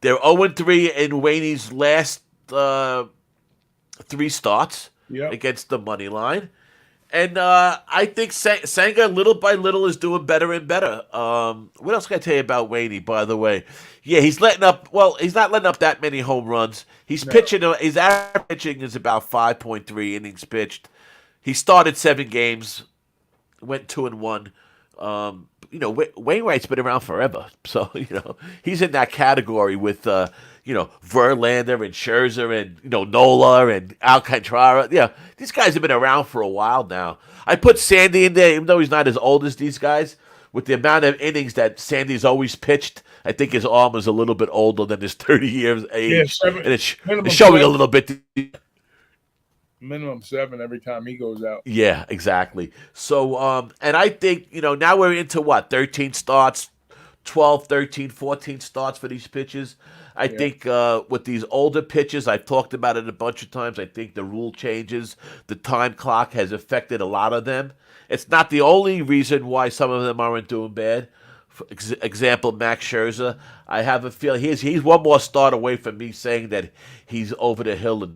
They're 0-3 in Waney's last 3 starts against the money line. And I think Senga, little by little, is doing better and better. What else can I tell you about Waney, by the way? Yeah, he's letting up. Well, he's not letting up that many home runs. He's pitching. His average pitching is about 5.3 innings pitched. He started 7 games, went 2-1. Wainwright's been around forever, so he's in that category with Verlander and Scherzer and Nola and Alcantara. Yeah, these guys have been around for a while now. I put Sandy in there, even though he's not as old as these guys. With the amount of innings that Sandy's always pitched, I think his arm is a little bit older than his 30 years age, and it's showing a little bit. Minimum 7 every time he goes out. Yeah, exactly. So, and I think, now we're into 13 starts, 12, 13, 14 starts for these pitches. I think with these older pitches, I've talked about it a bunch of times. I think the rule changes, the time clock has affected a lot of them. It's not the only reason why some of them aren't doing bad. For example, Max Scherzer. I have a feeling he's one more start away from me saying that he's over the hill.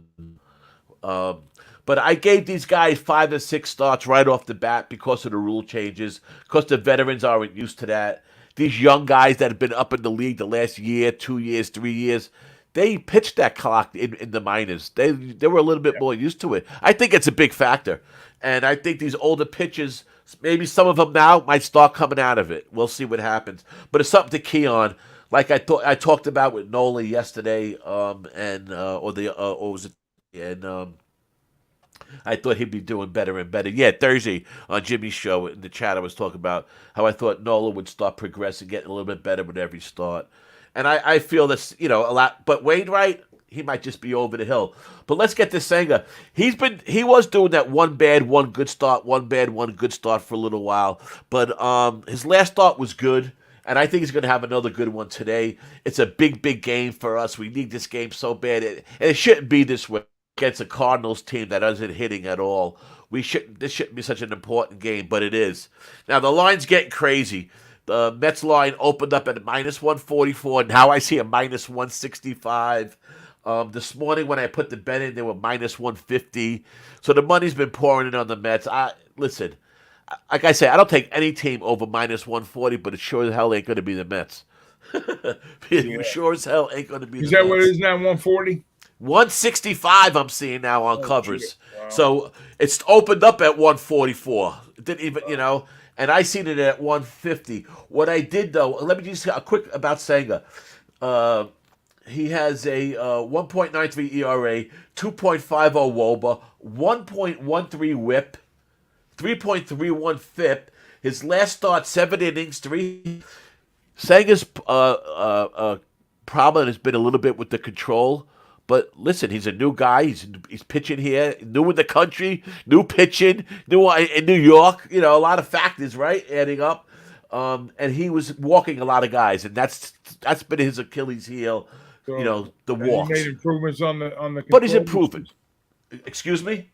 But I gave these guys 5 or 6 starts right off the bat because of the rule changes, because the veterans aren't used to that. these young guys that have been up in the league the last year, 2 years, 3 years, they pitched that clock in the minors. They were a little bit more used to it. I think it's a big factor. And I think these older pitchers, maybe some of them now might start coming out of it. We'll see what happens. But it's something to key on. Like I talked about with Nola yesterday, or was it? And I thought he'd be doing better and better. Yeah, Thursday on Jimmy's show in the chat, I was talking about how I thought Nola would start progressing, getting a little bit better with every start. And I feel this, a lot. But Wainwright, he might just be over the hill. But let's get to Senga. He was doing that one bad, one good start, one bad, one good start for a little while. But his last start was good. And I think he's going to have another good one today. It's a big, big game for us. We need this game so bad. And it shouldn't be this way against a Cardinals team that isn't hitting at all. This shouldn't be such an important game, but it is. Now, the line's getting crazy. The Mets line opened up at minus 144. Now I see a minus 165. This morning when I put the bet in, they were minus 150. So the money's been pouring in on the Mets. Listen, like I say, I don't take any team over minus 140, but it sure as hell ain't going to be the Mets. It sure as hell ain't going to be the Mets. Is that what it is now, 140? 165 I'm seeing now on covers. Wow. So it's opened up at 144. It didn't even, and I seen it at 150. What I did, though, let me just a quick about Senga. He has a 1.93 ERA, 2.50 WOBA, 1.13 WHIP, 3.31 FIP. His last start, 7 innings, 3. Senga's problem has been a little bit with the control. But listen, he's a new guy. He's pitching here, new in the country, new pitching, new in New York. A lot of factors, right, adding up. And he was walking a lot of guys, and that's been his Achilles heel. So, the walks. He made improvements on the. But he's improving. Excuse me?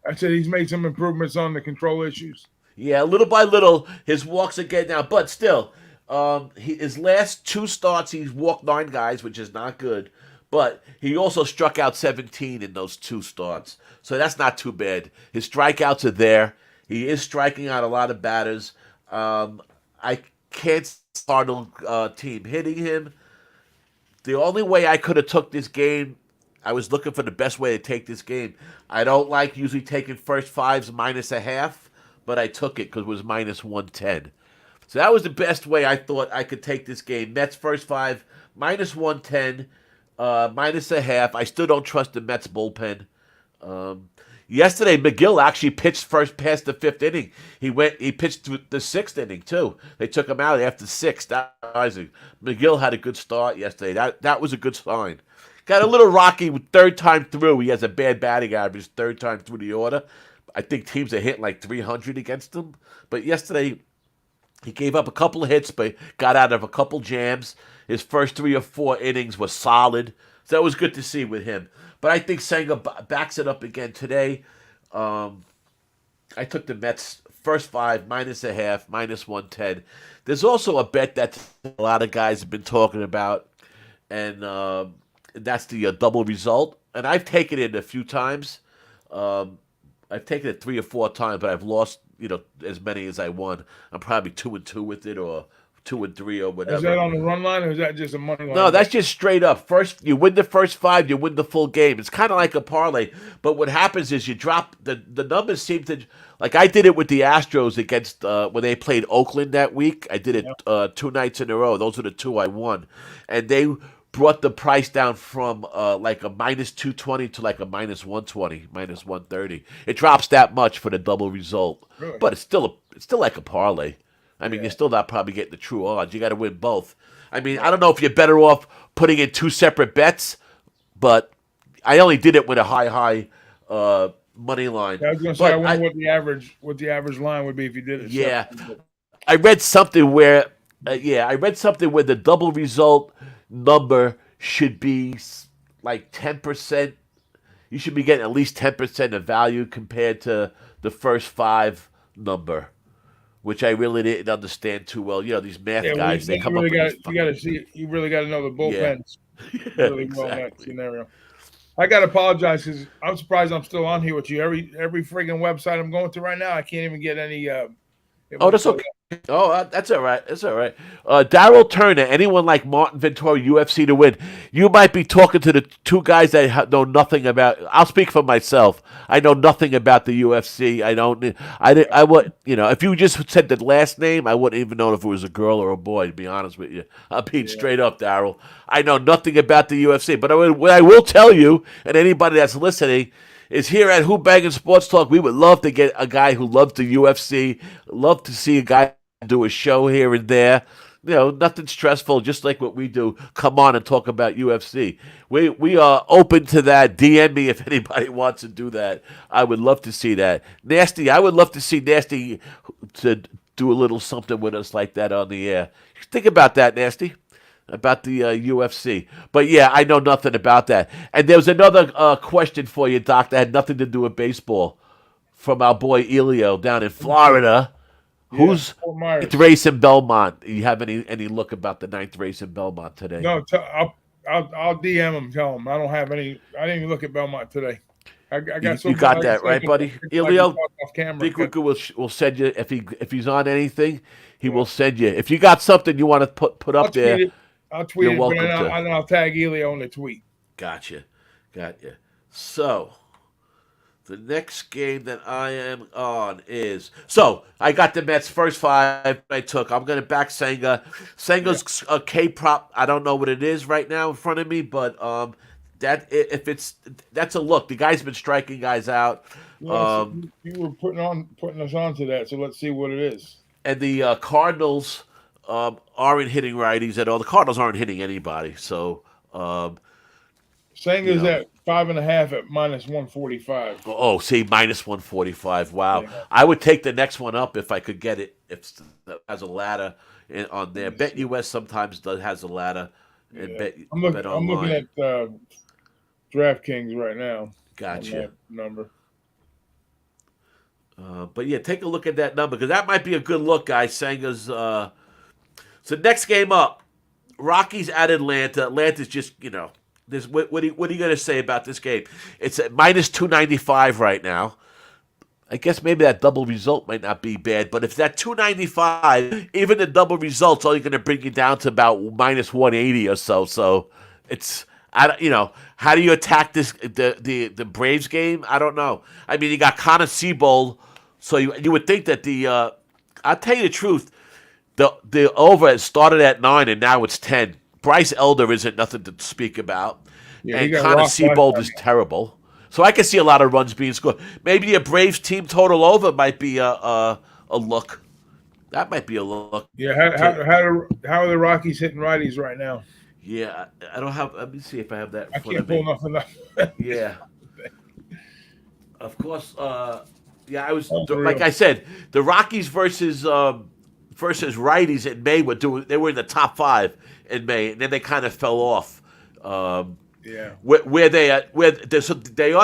I said he's made some improvements on the control issues. Yeah, little by little, his walks are getting down. But still, his last 2 starts, he's walked 9 guys, which is not good. But he also struck out 17 in those 2 starts. So that's not too bad. His strikeouts are there. He is striking out a lot of batters. I can't start a team hitting him. The only way I could have took this game, I was looking for the best way to take this game. I don't like usually taking first fives minus a half, but I took it because it was minus 110. So that was the best way I thought I could take this game. Mets first 5, minus 110. Minus a half. I still don't trust the Mets bullpen. Yesterday, McGill actually pitched first past the 5th inning. He pitched the 6th inning too. They took him out after 6. McGill had a good start yesterday. That was a good sign. Got a little rocky with 3rd time through. He has a bad batting average 3rd time through the order. I think teams are hitting like 300 against him. But yesterday, he gave up a couple of hits, but got out of a couple jams. His first 3 or 4 innings were solid. So that was good to see with him. But I think Senga backs it up again today. I took the Mets first 5, minus a half, minus 110. There's also a bet that a lot of guys have been talking about, and that's the double result. And I've taken it a few times. I've taken it 3 or 4 times, but I've lost as many as I won. I'm probably 2-2 with it, or 2-3, or whatever. Is that on the run line, or is that just a money line? No, that's just straight up. First, you win the first 5, you win the full game. It's kind of like a parlay. But what happens is you drop the numbers seem to, like I did it with the Astros against when they played Oakland that week. I did it 2 nights in a row. Those are the 2 I won, and they brought the price down from like a minus 220 to like a minus 120, minus 130. It drops that much for the double result, really? But it's still like a parlay. I mean, you're still not probably getting the true odds. You got to win both. I mean, I don't know if you're better off putting in 2 separate bets, but I only did it with a high money line. Yeah, I was going to say, I wonder what the average line would be if you did it. Yeah, I read something where the double result number should be like 10%. You should be getting at least 10% of value compared to the first 5 number, which I really didn't understand too well. These math guys, they come up with you really got to know the bullpens really exactly. well in that scenario. I got to apologize because I'm surprised I'm still on here with you. Every friggin' website I'm going to right now, I can't even get any. That's okay. Oh, that's all right. That's all right. Daryl Turner, anyone like Martin Ventura, UFC to win. You might be talking to the two guys that know nothing about. I'll speak for myself. I know nothing about the UFC. I don't. I would. If you just said the last name, I wouldn't even know if it was a girl or a boy. To be honest with you, I'm being Yeah. straight up, Daryl. I know nothing about the UFC, but what I will tell you, and anybody that's listening, is here at Who-Bangin Sports Talk. We would love to get a guy who loves the UFC. Love to see a guy do a show here and there. Nothing stressful, just like what we do. Come on and talk about UFC. We are open to that. DM me if anybody wants to do that. I would love to see that. Nasty, I would love to see Nasty to do a little something with us like that on the air. Think about that, Nasty, about the UFC. But yeah, I know nothing about that. And there was another question for you, Doc, that had nothing to do with baseball from our boy Elio down in Florida. Yeah, Who's Fort ninth Myers. race in Belmont? You have any look about the ninth race in Belmont today? No, I'll DM him. Tell him I don't have any. I didn't even look at Belmont today. I got so You got like I that said, right, buddy. I can Elio, talk off camera. Big Rico will send you if he's on anything, he will send you. If you got something you want to put I'll up there, tweet it. I'll tweet you're it, but welcome to. I'll tag Elio on the tweet. Gotcha. So the next game that I am on is I got the Mets first five I took. I'm gonna back Senga. Senga's a K prop. I don't know what it is right now in front of me, but that's a look. The guy's been striking guys out. Yeah, so you were putting us on to that. So let's see what it is. And the Cardinals aren't hitting righties at all. The Cardinals aren't hitting anybody. So Sanga's at 5.5 at -145. See, -145. Wow. Yeah. I would take the next one up if I could get it. If it has a ladder on there. Bet US sometimes has a ladder. And Yeah. bet I'm bet looking online. at DraftKings right now. Gotcha. Number. But yeah, take a look at that number because that might be a good look, guys. Sanga's. So next game up, Rockies at Atlanta. Atlanta's just This what are you going to say about this game? It's at -295 right now. I guess maybe that double result might not be bad, but if that 295, even the double result's only going to bring you down to about -180 or so. So it's how do you attack the Braves game? I don't know. I mean, you got Connor Seabold, so you would think that I'll tell you the truth, the over it started at 9 and now it's 10. Bryce Elder isn't nothing to speak about, Yeah, and Connor Seabold is terrible. So I can see a lot of runs being scored. Maybe a Braves team total over might be a look. That might be a look. Yeah, how are the Rockies hitting righties right now? Yeah, I don't have. Let me see if I have that. I can't pull nothing up. Yeah, of course. Yeah, I was Unreal. like I said, the Rockies versus righties in May they were in the top 5 in May, and then they kind of fell off. Yeah. Where they are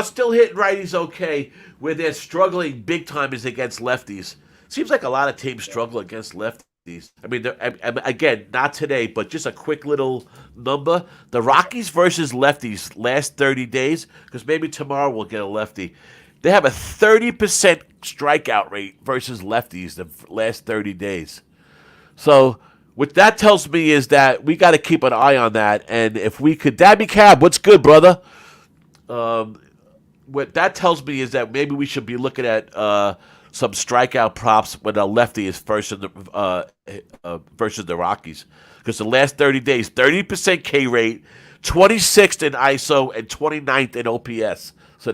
still hitting righties okay. Where they're struggling big time is against lefties. Seems like a lot of teams struggle against lefties. I mean, again, not today, but just a quick little number. The Rockies versus lefties last 30 days, because maybe tomorrow we'll get a lefty. They have a 30% strikeout rate versus lefties the last 30 days. So what that tells me is that we got to keep an eye on that. And if we could, Dabby Cab, what's good, brother? What that tells me is that maybe we should be looking at some strikeout props when a lefty is first in versus the Rockies. Because the last 30 days, 30% K rate, 26th in ISO, and 29th in OPS. So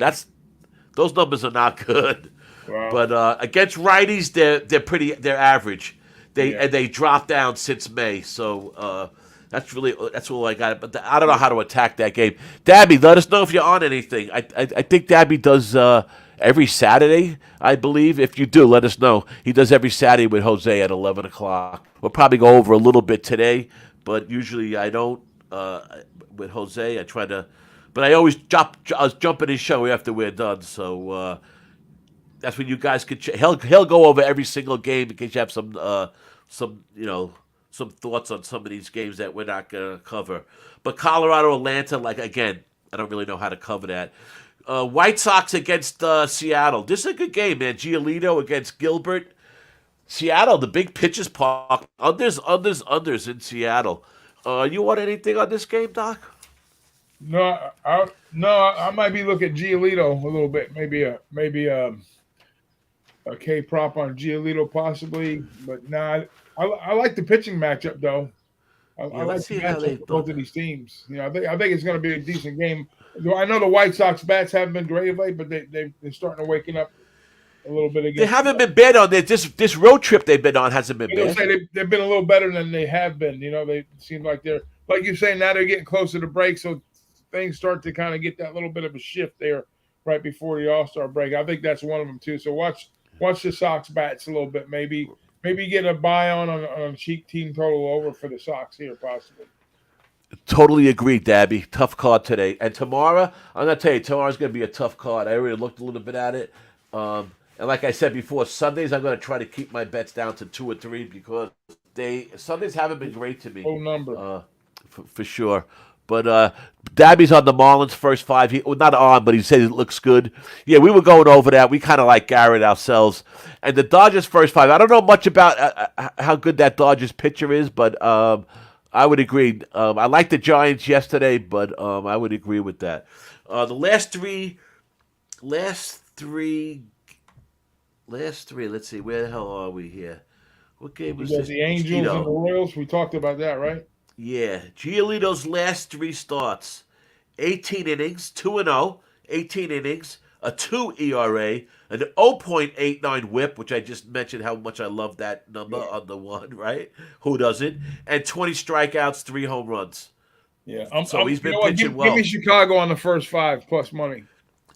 those numbers are not good. Wow. But against righties, they're average. They dropped down since May. So that's all I got. But I don't know how to attack that game. Dabby, let us know if you're on anything. I think Dabby does every Saturday, I believe. If you do, let us know. He does every Saturday with Jose at 11 o'clock. We'll probably go over a little bit today, but usually I don't. With Jose, I try to. But I always jump in his show after we're done. So that's when you guys could. He'll go over every single game in case you have some thoughts on some of these games that we're not gonna cover. But Colorado, Atlanta, again, I don't really know how to cover that. White Sox against Seattle. This is a good game, man. Giolito against Gilbert. Seattle, the big pitches park. Others in Seattle. You want anything on this game, Doc? No, I might be looking at Giolito a little bit. Maybe a K prop on Giolito possibly, but no, I like the pitching matchup though. I Yeah, like let's the see how matchup they for thought. both of these teams. I think it's going to be a decent game. Though I know the White Sox bats haven't been great of late, but they're starting to waken up a little bit They against. haven't been bad on it. This road trip they've been on hasn't been I was bad. gonna say they've been a little better than they have been. They seem like they're like you're saying now they're getting closer to break, so things start to kind of get that little bit of a shift there right before the All-Star break. I think that's one of them too. So watch the Sox bats a little bit. Maybe get a buy on a cheap team total over for the Sox here possibly. Totally agree, Dabby. Tough card today. And tomorrow, I'm going to tell you, tomorrow's going to be a tough card. I already looked a little bit at it. And like I said before, Sundays, I'm going to try to keep my bets down to 2 or 3 because Sundays haven't been great to me. Low number. For sure. But Dabby's on the Marlins first 5. Not on, but he said it looks good. Yeah, we were going over that. We kind of like Garrett ourselves. And the Dodgers first 5. I don't know much about how good that Dodgers pitcher is, but I would agree. I liked the Giants yesterday, but I would agree with that. The last three. Let's see, where the hell are we here? What game was You got this? the Angels and the Royals. We talked about that, right? Yeah, Giolito's last 3 starts: 18 innings, 2-0, 18 innings, a 2 ERA, an 0.89 WHIP, which I just mentioned how much I love that number on the one, right? Who doesn't? And 20 strikeouts, 3 home runs. Yeah. So he's been pitching Give me well. Chicago on the first 5 plus money.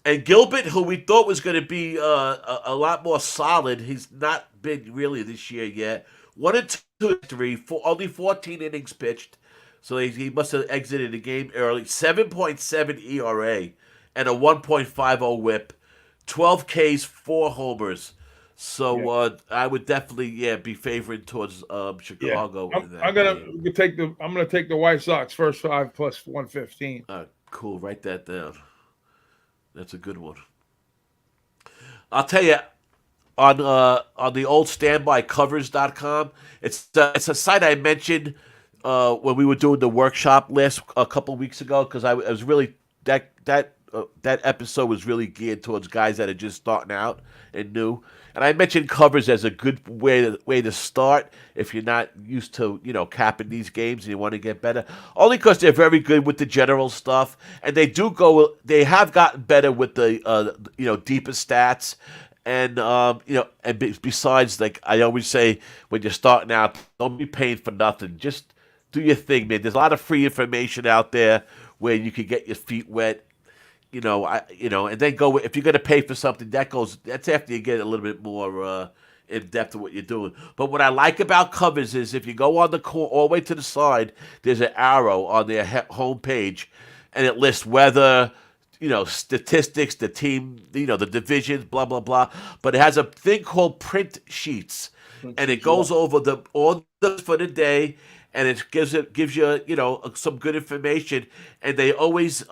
And Gilbert, who we thought was going to be a lot more solid, he's not been really this year yet. 1-2-3, only 14 innings pitched, so he must have exited the game early. 7.7 ERA and a 1.50 WHIP, 12 Ks, 4 homers. So I would definitely be favoring towards Chicago in that I'm gonna take the White Sox first 5 plus 115. Cool, write that down. That's a good one. I'll tell you, on the old standbycovers.com, it's a site I mentioned when we were doing the workshop a couple weeks ago because I was really that episode was really geared towards guys that are just starting out and new. And I mentioned covers as a good way to start if you're not used to capping these games and you want to get better. Only because they're very good with the general stuff, and they have gotten better with the deeper stats. And besides, like I always say, when you're starting out, don't be paying for nothing. Just do your thing, man. There's a lot of free information out there where you can get your feet wet. And then go if you're going to pay for something. That's after you get a little bit more in depth of what you're doing. But what I like about covers is if you go on the all the way to the side, there's an arrow on their home page, and it lists weather, statistics, the team, the divisions, blah blah blah. But it has a thing called print sheets, and it goes over all the for the day, and it gives you some good information, and they always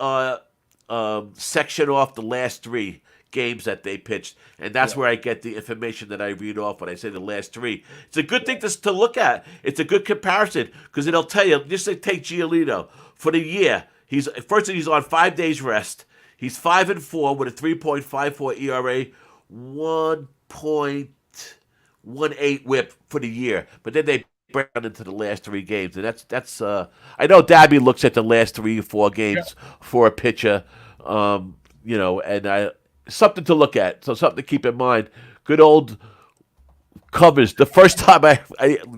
section off the last 3 games that they pitched, and that's where I get the information that I read off when I say the last 3. It's a good thing to look at. It's a good comparison because it'll tell you. Just like take Giolito for the year. He's on 5 days rest. He's 5-4 with a 3.54 ERA, 1.18 WHIP for the year. But then they break down into the last 3 games, and that's. I know Dabby looks at the last 3 or 4 games for a pitcher, and something to look at. So something to keep in mind. Good old covers. The first time I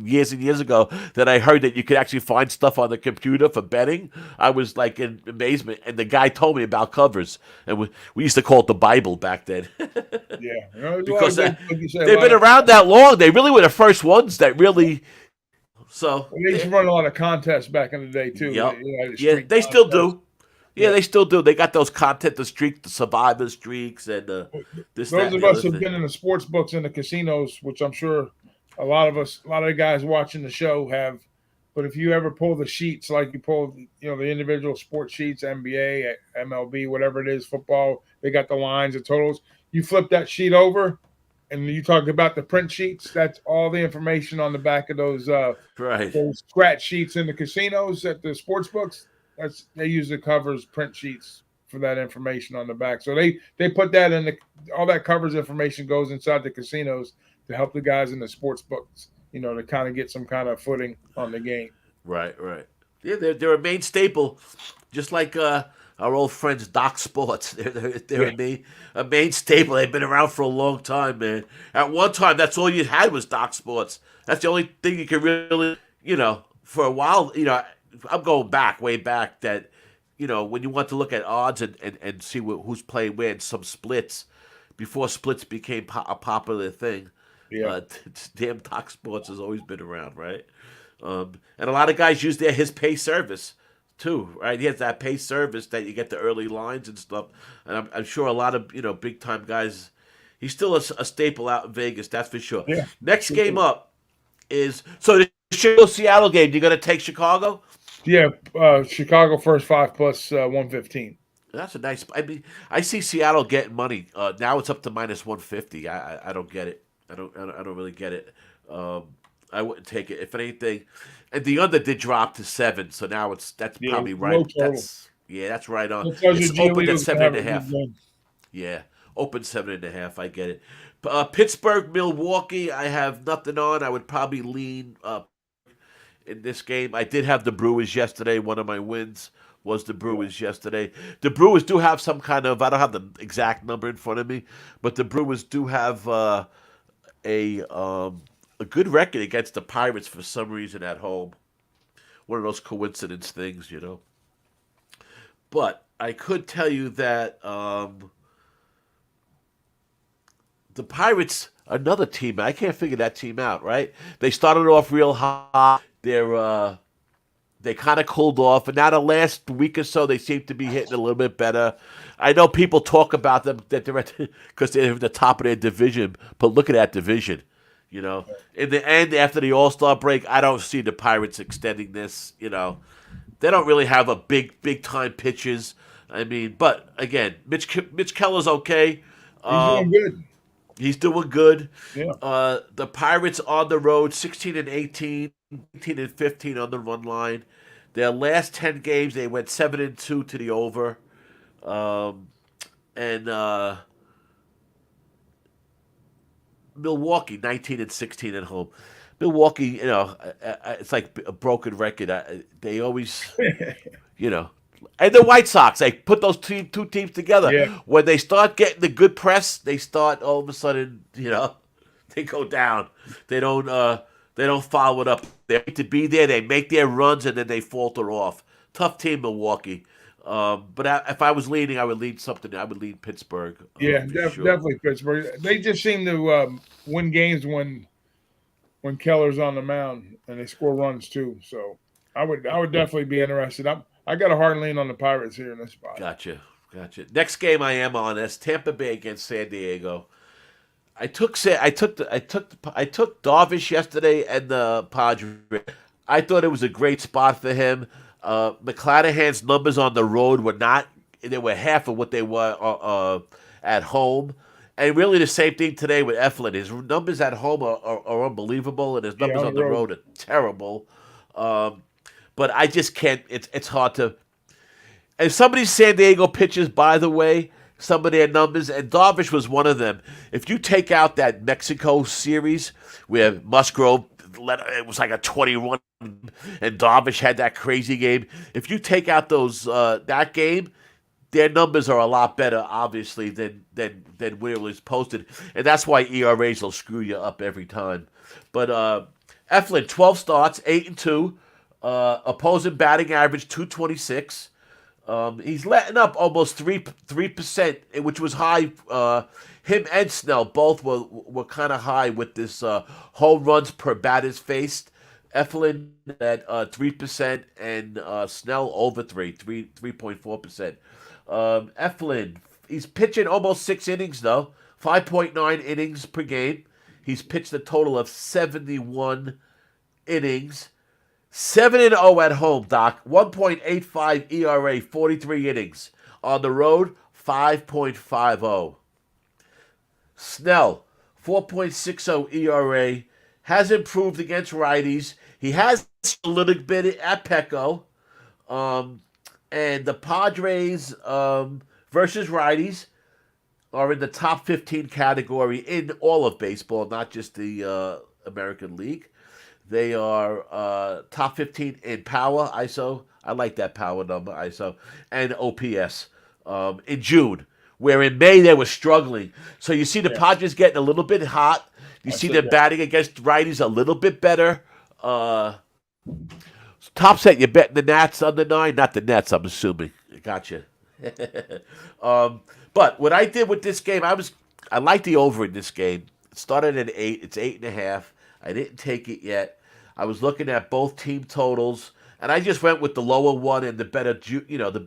years and years ago that I heard that you could actually find stuff on the computer for betting, I was like in amazement. And the guy told me about covers, and we used to call it the Bible back then. Because they've been around that long. They really were the first ones that really. So they used to run a lot of contests back in the day too. Yep. They still do. Yeah, they still do. They got those the streak, the survivor streaks, and this. Those of us who've been in the sports books and the casinos, which I'm sure a lot of the guys watching the show have. But if you ever pull the sheets, like you pull, the individual sports sheets, NBA, MLB, whatever it is, football, they got the lines, the totals. You flip that sheet over, and you talk about the print sheets. That's all the information on the back of Right. those scratch sheets in the casinos at the sports books. They use the covers print sheets for that information on the back. So they put that in all that covers information goes inside the casinos to help the guys in the sports books, to kind of get some kind of footing on the game. Right. Right. Yeah, they're a main staple, just like our old friends Doc Sports. They're a main staple. They've been around for a long time, man. At one time, that's all you had was Doc Sports. That's the only thing you could really, for a while, I'm going back, way back, that, when you want to look at odds and see who's playing where in some splits, before splits became a popular thing, damn Doc Sports has always been around, right? And a lot of guys use his pay service too, right? He has that pay service that you get the early lines and stuff. And I'm sure a lot of big time guys. He's still a staple out in Vegas, that's for sure. Yeah. Next game up is the Chicago Seattle game. You gonna take Chicago? Yeah, Chicago first 5 plus 115. That's a nice. I mean, I see Seattle getting money. Now it's up to minus 150. I don't get it. I don't really get it. I wouldn't take it if anything. And the under did drop to 7, so now that's probably right. That's right on. It's open at 7.5. Yeah, open 7.5. I get it. Pittsburgh, Milwaukee. I have nothing on. I would probably lean in this game. I did have the Brewers yesterday. One of my wins was the Brewers yesterday. The Brewers do have some kind of. I don't have the exact number in front of me, but the Brewers do have a good record against the Pirates for some reason at home. One of those coincidence things, But I could tell you that the Pirates, another team, I can't figure that team out, right? They started off real hot. They kind of cooled off, and now the last week or so, they seem to be hitting a little bit better. I know people talk about them that because they're at the top of their division, but look at that division. In the end, after the All-Star break, I don't see the Pirates extending this. They don't really have a big time pitchers. I mean, but again, Mitch Keller's okay. He's doing good. He's doing good. Yeah. The Pirates on the road, 16-18, 18-15 on the run line. Their last 10 games, they went 7-2 to the over, and. Milwaukee, 19-16 at home. Milwaukee, it's like a broken record. They always, and the White Sox. They put those two teams together. Yeah. When they start getting the good press, they start all of a sudden, they go down. They don't follow it up. They have to be there. They make their runs and then they falter off. Tough team, Milwaukee. But if I was leaning, I would lean something. I would lean Pittsburgh. Definitely Pittsburgh. They just seem to win games when Keller's on the mound and they score runs too. So I would definitely be interested. I got a hard lean on the Pirates here in this spot. Gotcha. Next game I am on is Tampa Bay against San Diego. I took Darvish yesterday and the Padres. I thought it was a great spot for him. McClanahan's numbers on the road they were half of what they were at home. And really the same thing today with Eflin. His numbers at home are unbelievable, and his numbers on the road are terrible. But I just can't. It's hard to. And some of these San Diego pitchers, by the way, some of their numbers, and Darvish was one of them. If you take out that Mexico series where Musgrove, it was like a 21, and Darvish had that crazy game. If you take out that game, their numbers are a lot better, obviously, than where it was posted, and that's why ERAs will screw you up every time. But Eflin, 12 starts, 8-2, opposing batting average 226. He's letting up almost 3%, which was high. Him and Snell both were kind of high with this home runs per batters faced. Eflin at 3% and Snell over 3.4%. Eflin, he's pitching almost 6 innings though, 5.9 innings per game. He's pitched a total of 71 innings. 7-0 at home, Doc. 1.85 ERA, 43 innings. On the road, 5.50. Snell, 4.60 ERA. Has improved against righties. He has a little bit at Pecco. And the Padres versus righties are in the top 15 category in all of baseball, not just the American League. They are top 15 in power, ISO. I like that power number, ISO, and OPS in June, where in May they were struggling. So you see the Padres getting a little bit hot. You see them batting against righties a little bit better. Top set, you betting the Nats under 9? Not the Nets, I'm assuming. Gotcha. But what I did with this game, I like the over in this game. It started at 8. It's 8.5. I didn't take it yet. I was looking at both team totals, and I just went with the lower one and the better, the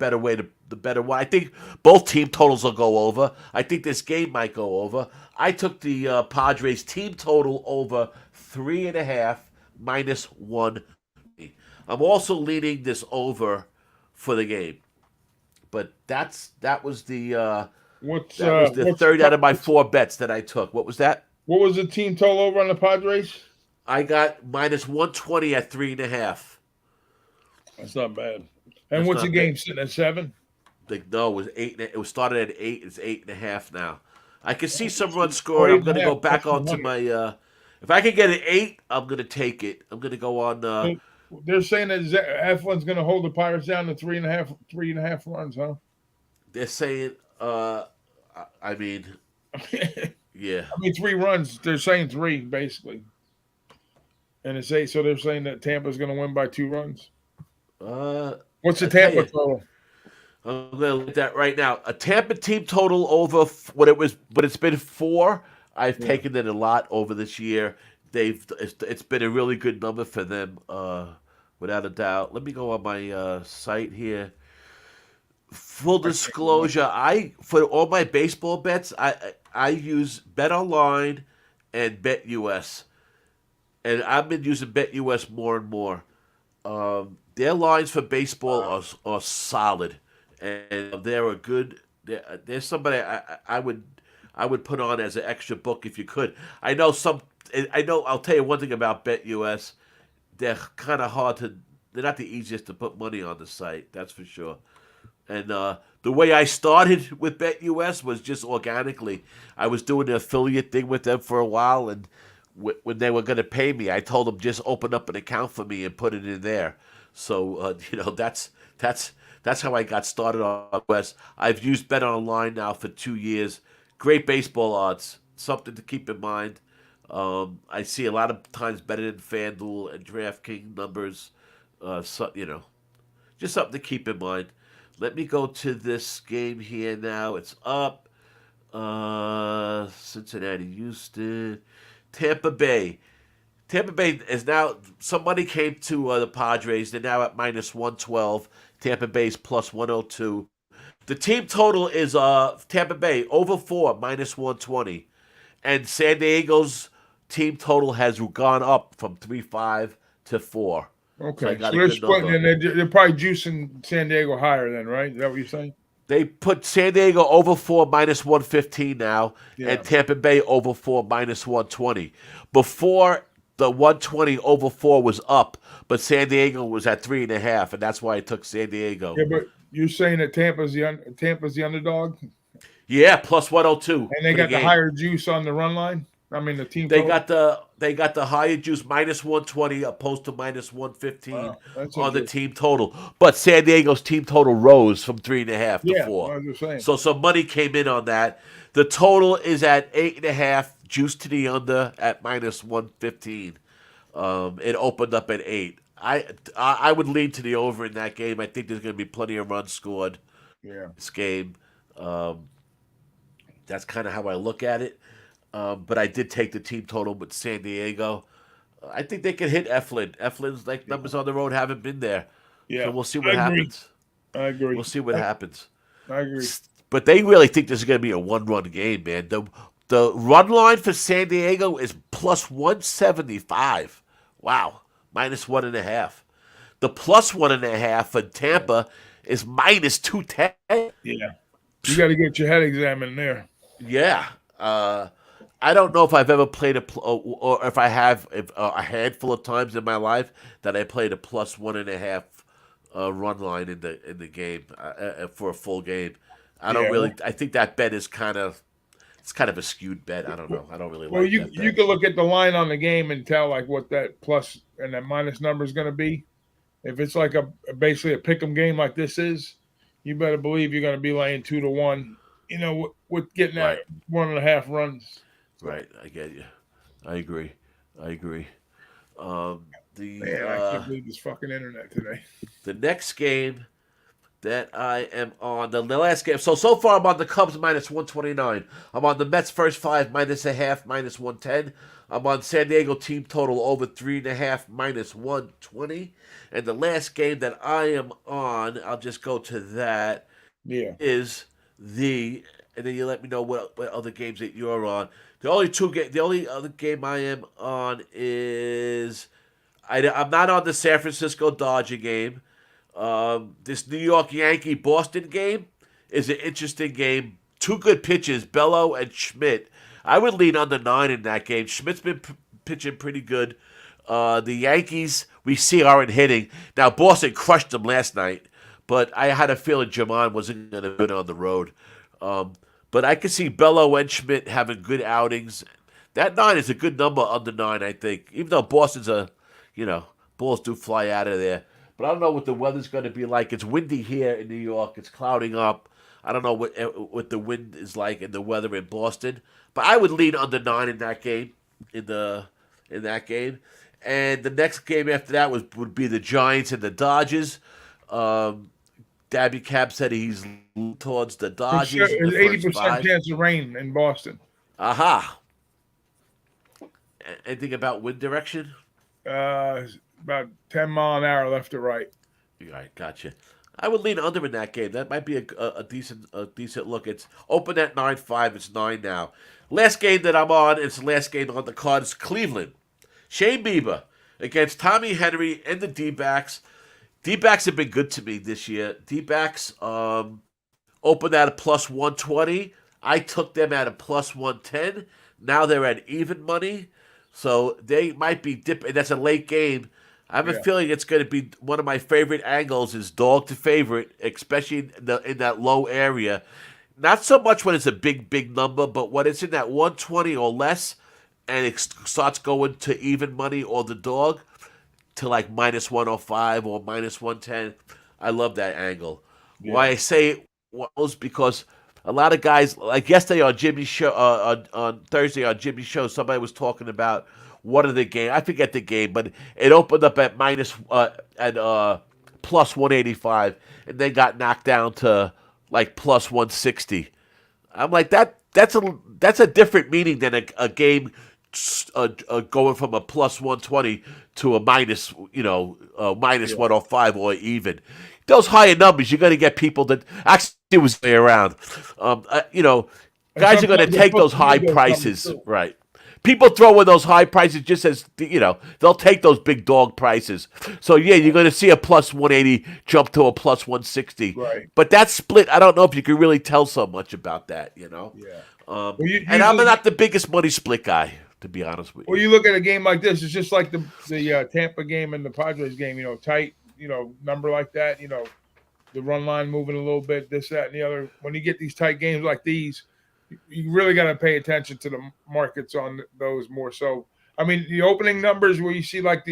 better one. I think both team totals will go over. I think this game might go over. I took the Padres team total over 3.5 -1. I'm also leaning this over for the game, but that was the third out of my 4 bets that I took. What was that? What was the team total over on the Padres? I got -120 at 3.5. That's not bad. And what's the game sitting at 7? No, it was 8. It was started at 8. It's 8.5 now. I can see some runs scored. I'm going to go back onto my. If I can get an 8, I'm going to take it. I'm going to go on. They're saying that F1's going to hold the Pirates down to 3.5 runs, huh? They're saying. I mean, yeah. I mean, 3 runs. They're saying 3 basically, and it's 8. So they're saying that Tampa's going to win by 2 runs. What's the Tampa total? I'm going to look at that right now. A Tampa team total over what it's been 4. I've taken it a lot over this year. It's been a really good number for them, without a doubt. Let me go on my site here. Full disclosure, for all my baseball bets, I use Bet Online and Bet US, and I've been using Bet US more and more. Their lines for baseball are solid, and they're a good. They're somebody I would put on as an extra book if you could. I know. I'll tell you one thing about Bet US. They're kind of hard to. They're not the easiest to put money on the site. That's for sure. And the way I started with Bet US was just organically. I was doing an affiliate thing with them for a while, and when they were going to pay me, I told them just open up an account for me and put it in there. So that's how I got started on West. I've used Bet Online now for 2 years. Great baseball odds. Something to keep in mind. I see a lot of times better than FanDuel and DraftKings numbers. Just something to keep in mind. Let me go to this game here now. It's up. Cincinnati, Houston, Tampa Bay. Tampa Bay is now. Somebody came to the Padres. They're now at -112. Tampa Bay's +102. The team total is Tampa Bay over 4 -120, and San Diego's team total has gone up from 3.5 to 4. Okay, so they're splitting, and they're probably juicing San Diego higher then, right? Is that what you're saying? They put San Diego over 4 -115 now, and Tampa Bay over 4 -120. Before, the 120 over 4 was up, but San Diego was at 3.5, and that's why I took San Diego. Yeah, but you're saying that Tampa's the underdog? Yeah, +102. And they got the higher juice on the run line? I mean, the team total? They got the higher juice -120 opposed to -115 on the team total. But San Diego's team total rose from 3.5 to 4. I was just saying. So some money came in on that. The total is at 8.5, juice to the under at -115. It opened up at 8. I would lean to the over in that game. I think there's going to be plenty of runs scored. This game. That's kind of how I look at it. But I did take the team total with San Diego. I think they can hit Eflin. Eflin's numbers on the road haven't been there. Yeah, so we'll see what happens. I agree. We'll see what happens. I agree. But they really think this is going to be a 1-run game, man. The run line for San Diego is +175. Wow, -1.5. The +1.5 for Tampa is -210. Yeah, you got to get your head examined there. Yeah. I don't know if I've ever played or if I have a handful of times in my life that I played a plus 1.5 run line in the game for a full game. I don't Yeah. really. I think that bet is kind of a skewed bet. I don't know. I don't really Well, like you that you bet. can look at the line on the game and tell like what that plus and that minus number is going to be. If it's like a basically a pick'em game like this is, you better believe you're going to be laying 2-1. You know, with getting that Right. 1.5 runs. So, Right. I get you. I agree. I agree. Um, the man, I uh, can't believe this fucking internet today. the next game that I am on the last game. So far I'm on the Cubs minus 129. I'm on the Mets first five minus a half minus 110. I'm on San Diego team total over 3.5 minus 120. And the last game that I am on, I'll just go to that, Yeah. is and then you let me know what other games that you're on. The only other game I am on is I'm not on the San Francisco Dodger game. This New York Yankee Boston game is an interesting game. Two good pitchers, Bello and Schmidt. I would lean on the 9 in that game. Schmidt's been pitching pretty good. The Yankees, we see, aren't hitting. Now, Boston crushed them last night, but I had a feeling Jamon wasn't going to win on the road. But I could see Bello and Schmidt having good outings. That 9 is a good number under 9, I think. Even though Boston's balls do fly out of there. But I don't know what the weather's going to be like. It's windy here in New York. It's clouding up. I don't know what the wind is like and the weather in Boston. But I would lean under 9 in that game. In that game, and the next game after that would be the Giants and the Dodgers. Dabby Cab said he's towards the Dodgers in the There's first 80% 5. chance of rain in Boston. Aha. Anything about wind direction? About 10 mile an hour left to right. All right, gotcha. I would lean under in that game. That might be a decent look. It's open at 9-5. It's 9 now. Last game that I'm on. It's the last game on the card. It's Cleveland. Shane Bieber against Tommy Henry and the D-backs. D-backs have been good to me this year. D-backs opened at a plus 120. I took them at a plus 110. Now they're at even money. So they might be dipping. That's a late game. I have a feeling it's going to be one of my favorite angles is dog to favorite, especially in that low area. Not so much when it's a big number, but when it's in that 120 or less and it starts going to even money or the dog to like minus 105 or minus 110. I love that angle. Yeah. Why I say it was because a lot of guys, like yesterday on Jimmy's show, on Thursday on Jimmy's show, somebody was talking about what are the game. I forget the game, but it opened up at plus 185 and then got knocked down to like plus 160. I'm like that's a different meaning than a game going from a plus 120 to a minus 105 or even. Those higher numbers, you're going to get people that actually was around. Guys are going to take those high prices, right? People throw in those high prices just as, they'll take those big dog prices. So, yeah, you're going to see a plus 180 jump to a plus 160. Right. But that split, I don't know if you can really tell so much about that, Yeah. And I'm not the biggest money split guy, to be honest with you. Well, you look at a game like this, it's just like the Tampa game and the Padres game, tight, number like that, the run line moving a little bit, this, that, and the other. When you get these tight games like these, you really got to pay attention to the markets on those more so. I mean, the opening numbers where you see like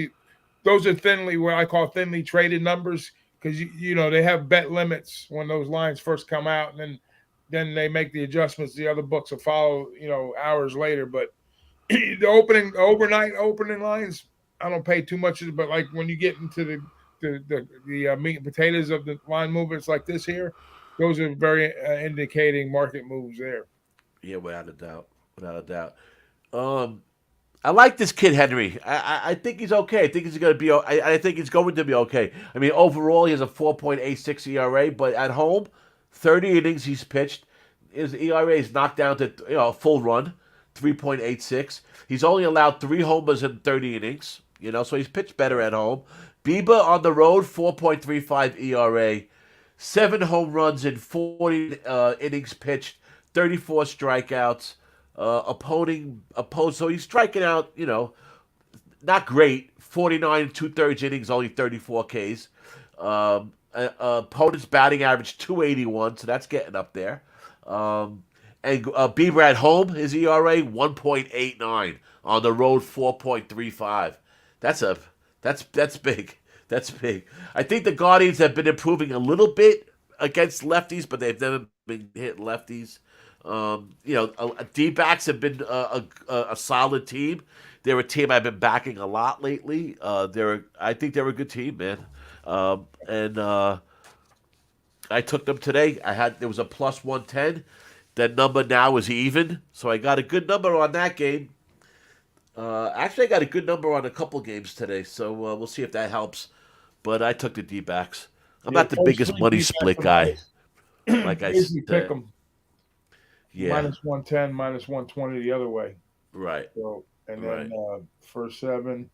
those are what I call thinly traded numbers because, they have bet limits when those lines first come out and then they make the adjustments. The other books will follow, hours later. But the overnight opening lines, I don't pay too much. But like when you get into the meat and potatoes of the line movements like this here, those are very indicating market moves there. Yeah, without a doubt. I like this kid Henry. I think he's okay. I think he's going to be. I think he's going to be okay. I mean, overall he has a 4.86 ERA, but at home, 30 innings he's pitched. His ERA is knocked down to a full run, 3.86. He's only allowed 3 homers in 30 innings. So he's pitched better at home. Bieber on the road, 4.35 ERA, 7 home runs in 40 innings pitched. 34 strikeouts. opposed. So he's striking out, not great. 49 2/3 innings, only 34 Ks. Opponent's batting average 281, so that's getting up there. And Bieber at home, his ERA 1.89, on the road 4.35. That's big. That's big. I think the Guardians have been improving a little bit against lefties, but they've never been hit lefties. D-backs have been a solid team. They're a team I've been backing a lot lately. I think they're a good team, man. And I took them today. There was a plus 110. That number now is even, so I got a good number on that game. Actually, I got a good number on a couple games today, so we'll see if that helps. But I took the D-backs. I'm not the biggest money split guy, like I said. Pick them. Yeah. Minus 110, minus 120 the other way. Right. So, and then first 7.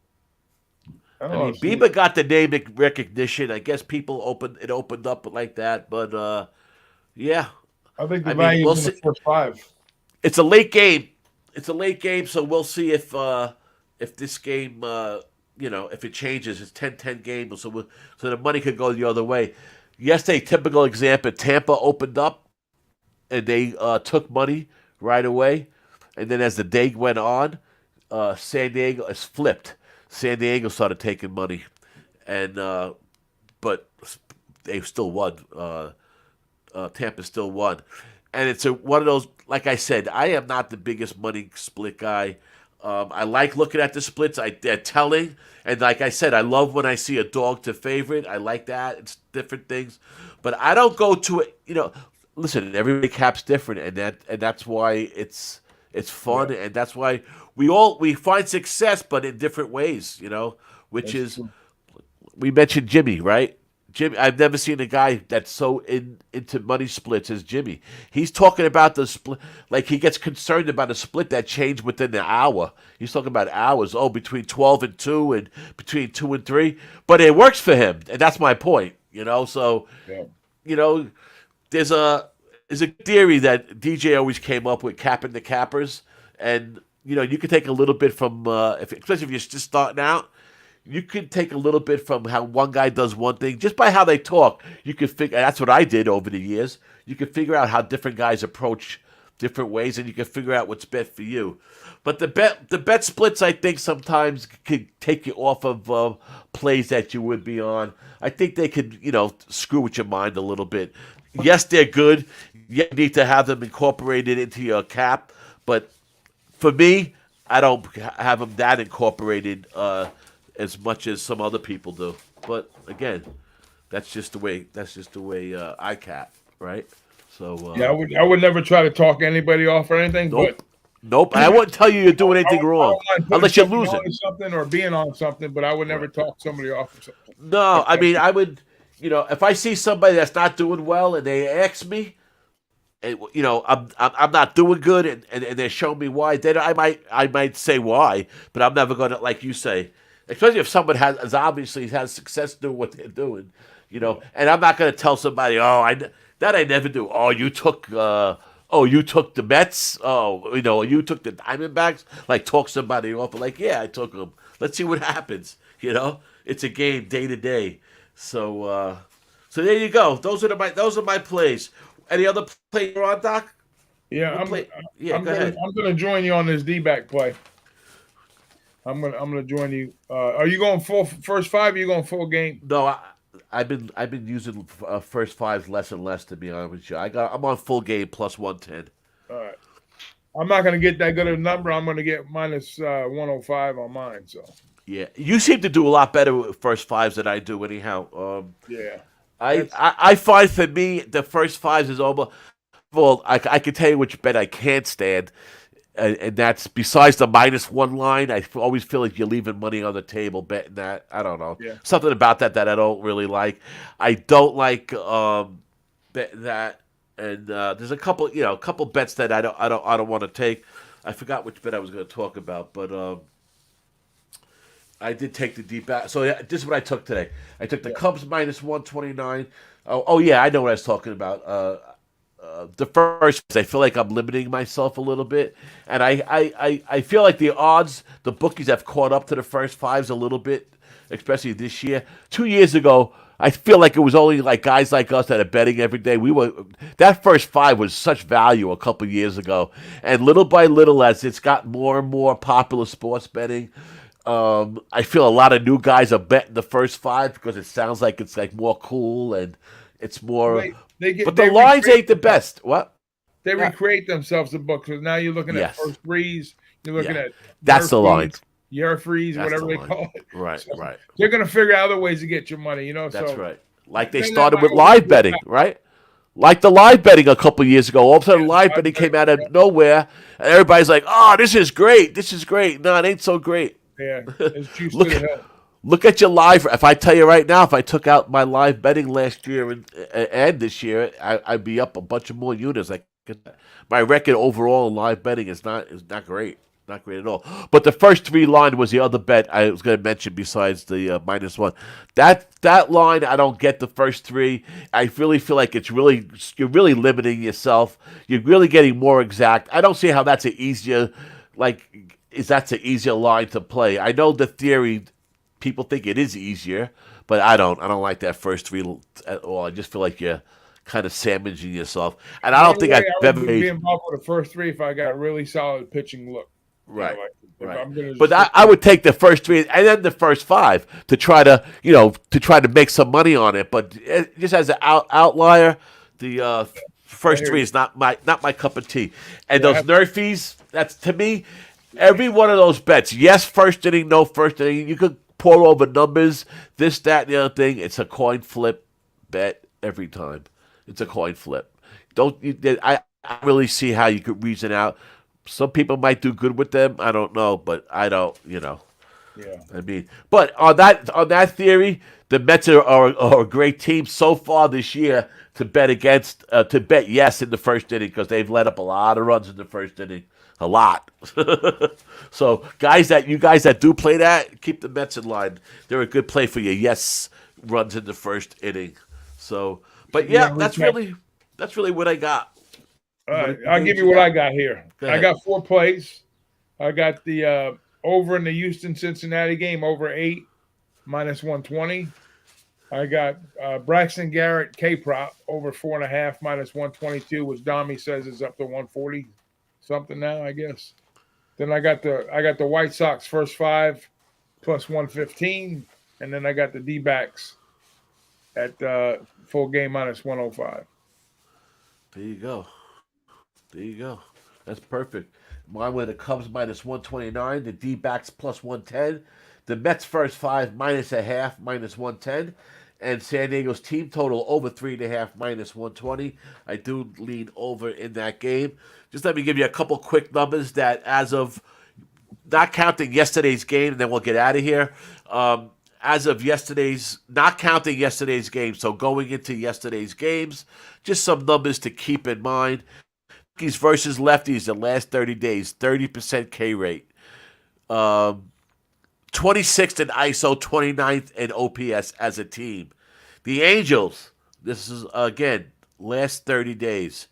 I mean, Bieber got the name recognition. I guess people opened up like that, but yeah. I think the value is in the first 5. It's a late game. So we'll see if this game, if it changes. It's 10-10 game, so the money could go the other way. Yesterday, typical example, Tampa opened up, and they took money right away. And then as the day went on, San Diego is flipped. San Diego started taking money, and but they still won. Tampa still won. And it's one of those, like I said, I am not the biggest money split guy. I like looking at the splits. They're telling. And like I said, I love when I see a dog to favorite. I like that. It's different things. But I don't go to it, listen, every cap's different, and that's why it's fun, and that's why we find success, but in different ways, which is true. We mentioned Jimmy, right? Jimmy, I've never seen a guy that's so into money splits as Jimmy. He's talking about the split, like he gets concerned about a split that changed within the hour. He's talking about hours, between 12 and 2 and between 2 and 3. But it works for him, and that's my point, So, there's a theory that DJ always came up with, capping the cappers. And, you can take a little bit from, especially if you're just starting out, you could take a little bit from how one guy does one thing. Just by how they talk, you could figure. That's what I did over the years. You could figure out how different guys approach different ways, and you can figure out what's best for you. But the bet splits, I think, sometimes could take you off of plays that you would be on. I think they could, screw with your mind a little bit. Yes, they're good. You need to have them incorporated into your cap. But for me, I don't have them that incorporated as much as some other people do. But again, that's just the way I cap, right? So I would never try to talk anybody off or anything. Nope. I wouldn't tell you you're doing anything wrong unless you're losing something or being on something. But I would never talk somebody off or something. No, I mean I would. If I see somebody that's not doing well and they ask me, and I'm not doing good, and they show me why, then I might say why, but I'm never gonna, like you say, especially if someone obviously has success doing what they're doing, and I'm not gonna tell somebody, I never do. You took the Mets. You took the Diamondbacks. Like, talk somebody off. Like, yeah, I took them. Let's see what happens. It's a game, day to day. So there you go. Those are my plays. Any other play you're on, Doc? Yeah, I'm go ahead. I'm gonna join you on this D-back play. I'm gonna join you. Are you going full first 5? Or are you going full game? No, I've been using first 5s less and less, to be honest with you. I'm on full game plus 110. All right. I'm not gonna get that good of a number. I'm gonna get minus 105 on mine. So. Yeah, you seem to do a lot better with first 5s than I do, anyhow. Yeah. I find for me the first 5s is almost. Well, I can tell you which bet I can't stand, and that's besides the -1 line. I always feel like you're leaving money on the table betting that. I don't know, something about that I don't really like. I don't like betting that, and there's a couple bets that I don't want to take. I forgot which bet I was going to talk about, but I did take the deep back. So this is what I took today. I took the Cubs -129. Oh yeah, I know what I was talking about. the first. I feel like I'm limiting myself a little bit, and I feel like the odds, the bookies have caught up to the first fives a little bit, especially this year. 2 years ago, I feel like it was only like guys like us that are betting every day. That first five was such value a couple years ago, and little by little, as it's got more and more popular sports betting, I feel a lot of new guys are betting the first five because it sounds like it's like more cool and it's more. But the lines ain't the best. What? They recreate themselves the book. So now you're looking at first threes. You're looking at that's the line. Your freeze, whatever they call it. Right, so right. They're going to figure out other ways to get your money, That's so, right. Like they started with live betting, right? Like the live betting a couple years ago. All of a sudden, live betting came out of nowhere, and everybody's like, "Oh, this is great! This is great!" No, it ain't so great. Yeah, it's juice to the hill. Look at your live. If I tell you right now, if I took out my live betting last year and this year, I'd be up a bunch of more units. My record overall in live betting is not great. Not great at all. But the first three line was the other bet I was going to mention besides the -1. That line, I don't get the first three. I really feel like you're really limiting yourself. You're really getting more exact. I don't see how that's an easier, that's an easier line to play. I know the theory, people think it is easier, but I don't like that first three at all. I just feel like you're kind of sandwiching yourself. And I don't think I've ever be involved with the first three if I got a really solid pitching look. Right. Right. But I would take the first three and then the first five to try to make some money on it. But just as an outlier, the first three is not my cup of tea. And those nerfies, that's to me, every one of those bets. Yes, first inning, no first inning. You could pour over numbers, this, that, and the other thing. It's a coin flip bet every time. It's a coin flip. I really see how you could reason out. Some people might do good with them. I don't know, but I don't. Yeah. I mean, but on that theory, the Mets are a great team so far this year to bet against. To bet yes in the first inning because they've let up a lot of runs in the first inning. A lot. So you guys that do play that, keep the Mets in line. They're a good play for you. Yes, runs in the first inning. So, but that's really what I got. All right, I'll give you what I got here. I got 4 plays. I got the over in the Houston-Cincinnati game, over 8, -120. I got Braxton Garrett K-prop, over 4.5, -122, which Dommy says is up to 140 something now, I guess. Then I got the White Sox first 5, +115, and then I got the D-backs at full game -105. There you go. That's perfect. Mine were the Cubs -129, the D-backs +110, the Mets first 5 -0.5, -110, and San Diego's team total over 3.5, -120. I do lean over in that game. Just let me give you a couple quick numbers that as of, not counting yesterday's game, and then we'll get out of here. As of not counting yesterday's game, so going into yesterday's games, just some numbers to keep in mind. Rockies versus lefties the last 30 days, 30% K rate. 26th in ISO, 29th in OPS as a team. The Angels, this is, again, last 30 days,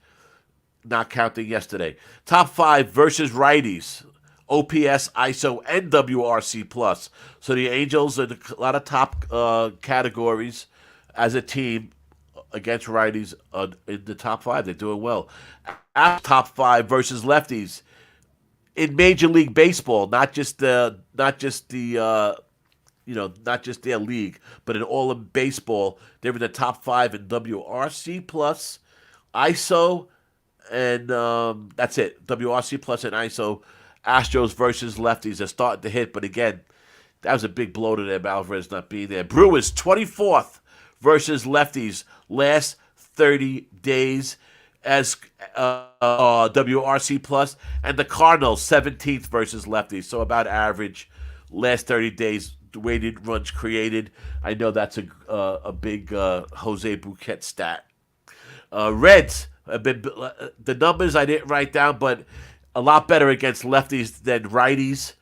not counting yesterday. Top 5 versus righties, OPS, ISO, and WRC+. So the Angels are a lot of top categories as a team against righties in the top 5. They're doing well. Top 5 versus lefties in Major League Baseball, not just their league, but in all of baseball, they're in the top 5 in WRC+, ISO, and that's it. WRC+ and ISO. Astros versus lefties are starting to hit, but again, that was a big blow to them, Alvarez not being there. Brewers 24th versus lefties last 30 days as WRC+, and the Cardinals 17th versus lefties, so about average last 30 days weighted runs created. I know that's a big Jose Bouquet stat. Reds have been, the numbers I didn't write down, but a lot better against lefties than righties.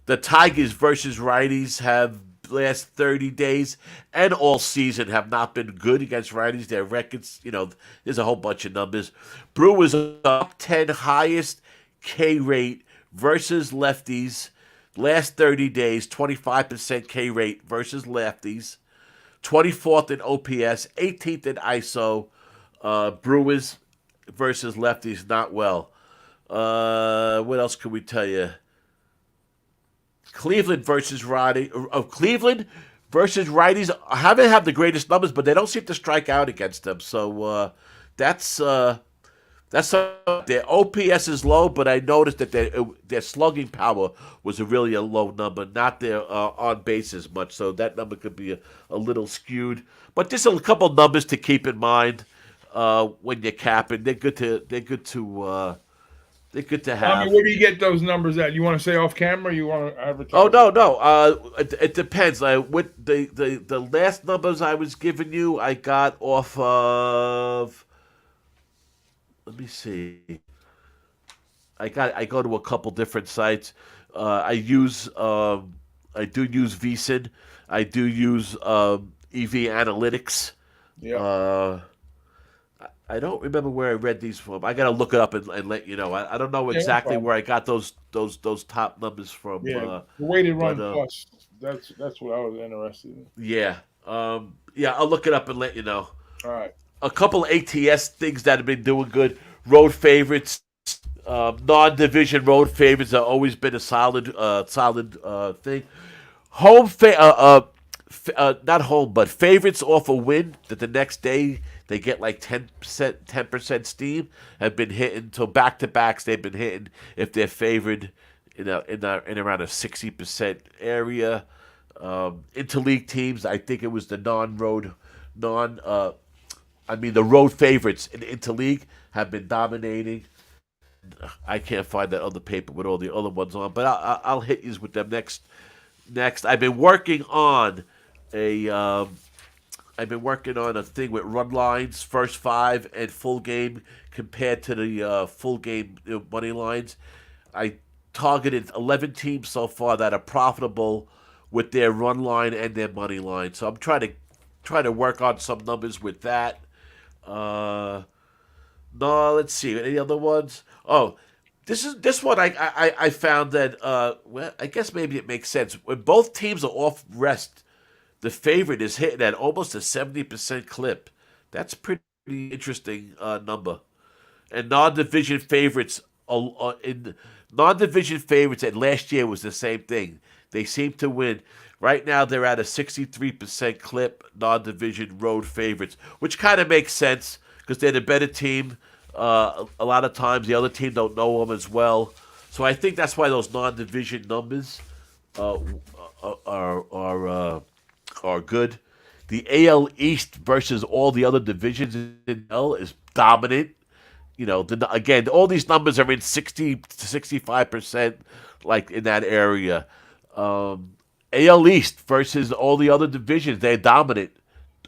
The Tigers versus righties have last 30 days and all season have not been good against righties. Their records, there's a whole bunch of numbers. Brewers up 10 highest K rate versus lefties. Last 30 days, 25% K rate versus lefties. 24th in OPS, 18th in ISO. Brewers versus lefties, not well. What else can we tell you? Cleveland versus Cleveland versus righties haven't had the greatest numbers, but they don't seem to strike out against them. So that's their OPS is low, but I noticed that their slugging power was really a low number, not their on base as much. So that number could be a little skewed. But just a couple numbers to keep in mind when you're capping. They're good to have. Where do you get those numbers at? You want to say off camera? Or you want to advertise? Oh no. It depends. With the last numbers I was giving you, I got off of. Let me see. I go to a couple different sites. I do use VSiN. I do use EV Analytics. Yeah. I don't remember where I read these from. I gotta look it up and let you know. I don't know exactly where I got those top numbers from. Yeah, the weighted run plus. That's what I was interested in. Yeah. I'll look it up and let you know. All right. A couple of ATS things that have been doing good. Road favorites, non-division road favorites have always been a solid thing. Not home, but favorites off a win that the next day they get like 10% steam have been hitting. So back-to-backs they've been hitting if they're favored in around a 60% area. Interleague teams, I think it was the the road favorites in Interleague have been dominating. I can't find that other paper with all the other ones on, but I'll hit you with them next. I've been working on a thing with run lines, first five and full game compared to the full game money lines. I targeted 11 teams so far that are profitable with their run line and their money line. So I'm trying to work on some numbers with that. No, let's see. Any other ones? Oh, this one I found that well, I guess maybe it makes sense. When both teams are off rest, the favorite is hitting at almost a 70% clip. That's pretty interesting number. And non-division favorites and last year was the same thing. They seem to win. Right now, they're at a 63% clip, non-division road favorites, which kind of makes sense because they're the better team. A lot of times, the other team don't know them as well. So I think that's why those non-division numbers are good. The AL East versus all the other divisions in L is dominant. Again, all these numbers are in 60 to 65%, like in that area. AL East versus all the other divisions, they're dominant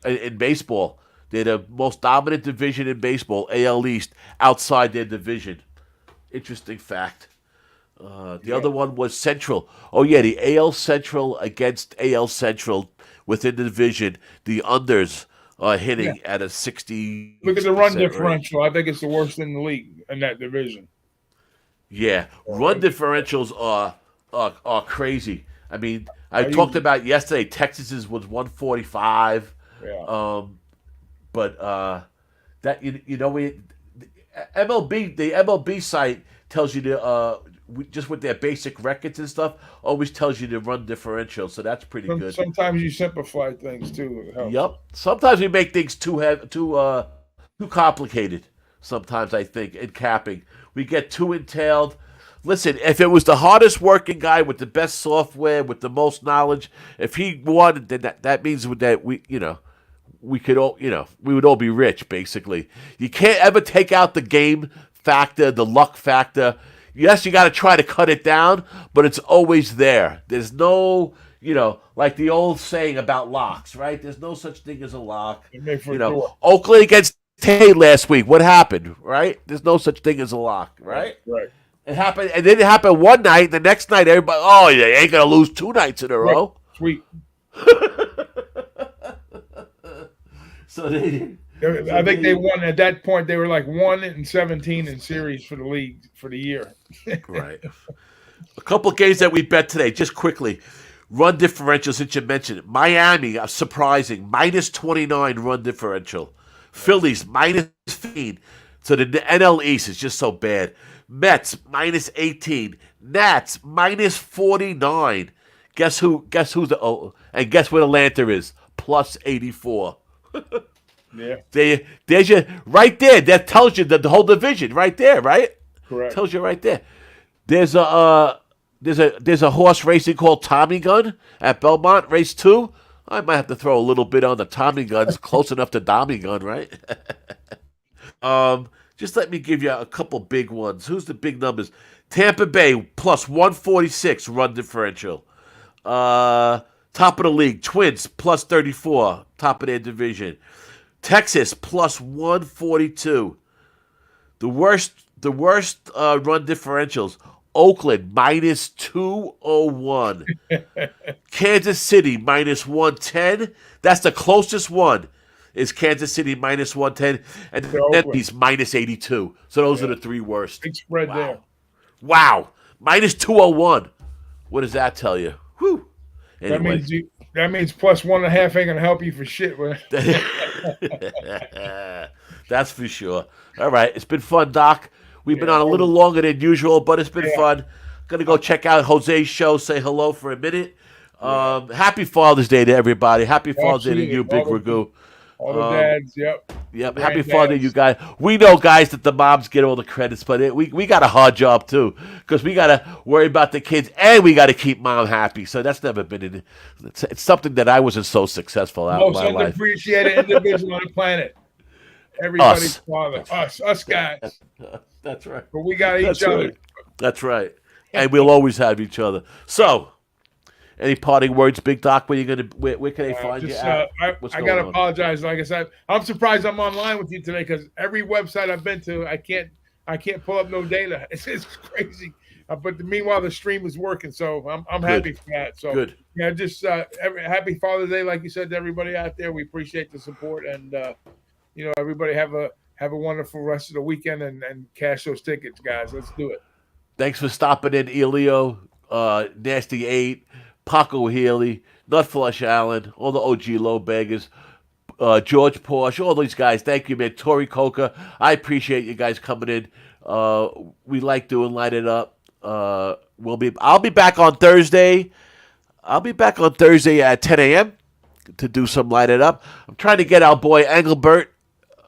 in baseball. They're the most dominant division in baseball, AL East, outside their division. Interesting fact. The other one was Central. Oh, yeah, the AL Central against AL Central within the division. The unders are hitting at a 60. Look at the run differential. I think it's the worst in the league in that division. Yeah, run differentials are crazy. I mean, I talked about yesterday. Texas's was 145. Yeah. But that MLB, the MLB site tells you just with their basic records and stuff, always tells you the run differential. So that's pretty good. Sometimes you simplify things too. Yep. Sometimes we make things too complicated. Sometimes I think in capping we get too entailed. Listen, if it was the hardest working guy with the best software, with the most knowledge, if he won, then that means that we could all, we would all be rich, basically. You can't ever take out the game factor, the luck factor. Yes, you got to try to cut it down, but it's always there. There's no, like the old saying about locks, right? There's no such thing as a lock. Oakland against Tay last week. What happened, right? There's no such thing as a lock, right? Right. It happened, and then it happened one night. The next night, everybody, you ain't gonna lose two nights in a row. Sweet. So they. I think they won at that point. They were like 1-17 in series for the league for the year. Right. A couple of games that we bet today, just quickly. Run differential, since you mentioned it. Miami, surprising, -29 run differential. Phillies, -15. So the NL East is just so bad. Mets, -18. Nats, -49. Guess who's the and guess where Atlanta is? +84. Yeah. There's your right there. That tells you the whole division right there, right? Correct. Tells you right there. There's a horse racing called Tommy Gun at Belmont, race 2. I might have to throw a little bit on the Tommy Guns, close enough to Dommy Gun, right? Just let me give you a couple big ones. Who's the big numbers? Tampa Bay +146 run differential. Top of the league, Twins +34, top of their division. Texas +142. The worst run differentials. Oakland -201. Kansas City -110. That's the closest one. Is Kansas City -110, and then he's -82. So those are the 3 worst. Big spread there. Wow, -201. What does that tell you? Whew. Anyway. That means +1.5 ain't gonna help you for shit. That's for sure. All right, it's been fun, Doc. We've been on a little longer than usual, but it's been fun. Gonna go check out Jose's show. Say hello for a minute. Happy Father's Day to everybody. Happy Father's Day to you, Big Ragu. All the dads, yep. Happy Father's Day, you guys. We know, guys, that the moms get all the credits, but we got a hard job too, because we got to worry about the kids and we got to keep mom happy. So that's never been it's something that I wasn't so successful at in my life. Most underappreciated individual on the planet. Everybody's father. Us guys. That's right. But we got each other. Right. That's right. And we'll always have each other. So, any parting words, Big Doc? Where can they find you at? I gotta apologize. Like I said, I'm surprised I'm online with you today because every website I've been to, I can't pull up no data. It's crazy. But meanwhile, the stream is working, so I'm happy for that. So good. Yeah, just happy Father's Day, like you said to everybody out there. We appreciate the support, and everybody have a wonderful rest of the weekend and cash those tickets, guys. Let's do it. Thanks for stopping in, Elio, Nasty 8. Paco Haley, Nutflush Allen, all the OG low baggers, George Porsche, all these guys. Thank you, man. Tori Coca, I appreciate you guys coming in. We like doing Light It Up. I'll be back on Thursday. I'll be back on Thursday at 10 a.m. to do some Light It Up. I'm trying to get our boy Engelbert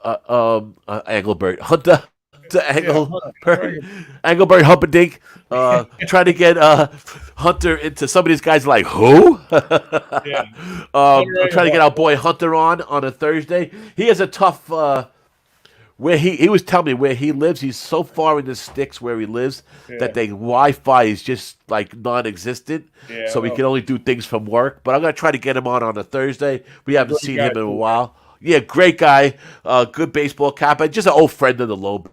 Hunter. Engelbert Humperdinck, trying to get Hunter into some of these guys like who? I'm trying to get our boy Hunter on a Thursday. He has a tough where he was telling me where he lives. He's so far in the sticks where he lives that the Wi-Fi is just like non-existent. So we can only do things from work. But I'm gonna try to get him on a Thursday. We haven't seen him in a while. Yeah, great guy, good baseball cap, just an old friend of the low.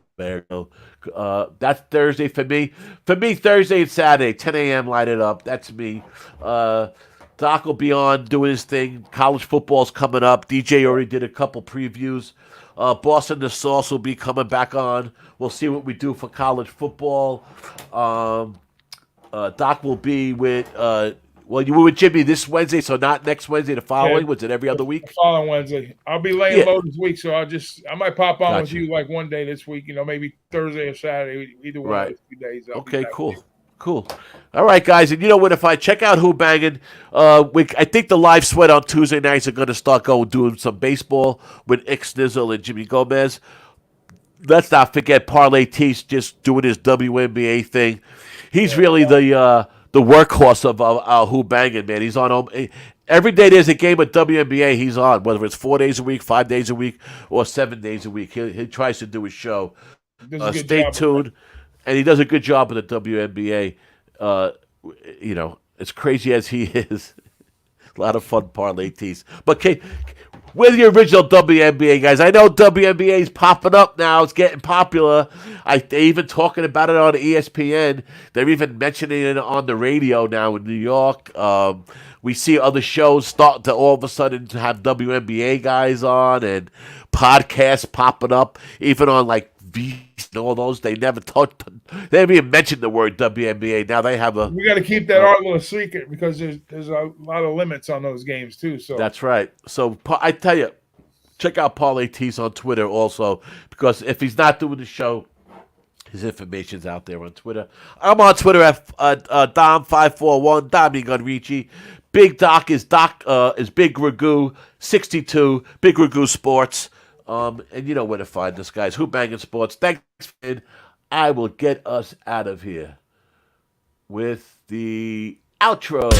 That's Thursday for me. For me, Thursday and Saturday, 10 a.m. Light It Up. That's me. Doc will be on doing his thing. College football's coming up. DJ already did a couple previews. Boston the Sauce will be coming back on. We'll see what we do for college football. Doc will be with you were with Jimmy this Wednesday, so not next Wednesday, the following. Was it every other week? The following Wednesday. I'll be laying low this week, so I might pop on with you like one day this week, maybe Thursday or Saturday, either one of those 2 days. Okay, cool. All right, guys, and you know what? If I check out Who-Bangin, I think the live sweat on Tuesday nights are going to start doing some baseball with Ix Nizzle and Jimmy Gomez. Let's not forget Parlay T's just doing his WNBA thing. He's really the workhorse of Who-Bangin, man. He's on every day. There's a game of WNBA. He's on, whether it's 4 days a week, 5 days a week, or 7 days a week. He tries to do his show. Stay tuned, and he does a good job with the WNBA. As crazy as he is, a lot of fun parlay tees. But We're the original WNBA guys. I know WNBA is popping up now. It's getting popular. They're even talking about it on ESPN. They're even mentioning it on the radio now in New York. We see other shows starting to all of a sudden to have WNBA guys on and podcasts popping up, even on like V and all those. They never they even mentioned the word WNBA. Now they have a. We got to keep that our little secret because there's a lot of limits on those games too. So that's right. So I tell you, check out Parlay Tees on Twitter also, because if he's not doing the show, his information's out there on Twitter. I'm on Twitter at Dom541, Dommy Gunrici. Big Doc is Big Ragoo 62, Big Ragoo Sports. And you know where to find us, guys. Who-Bangin Sports. Thanks, man. I will get us out of here with the outro.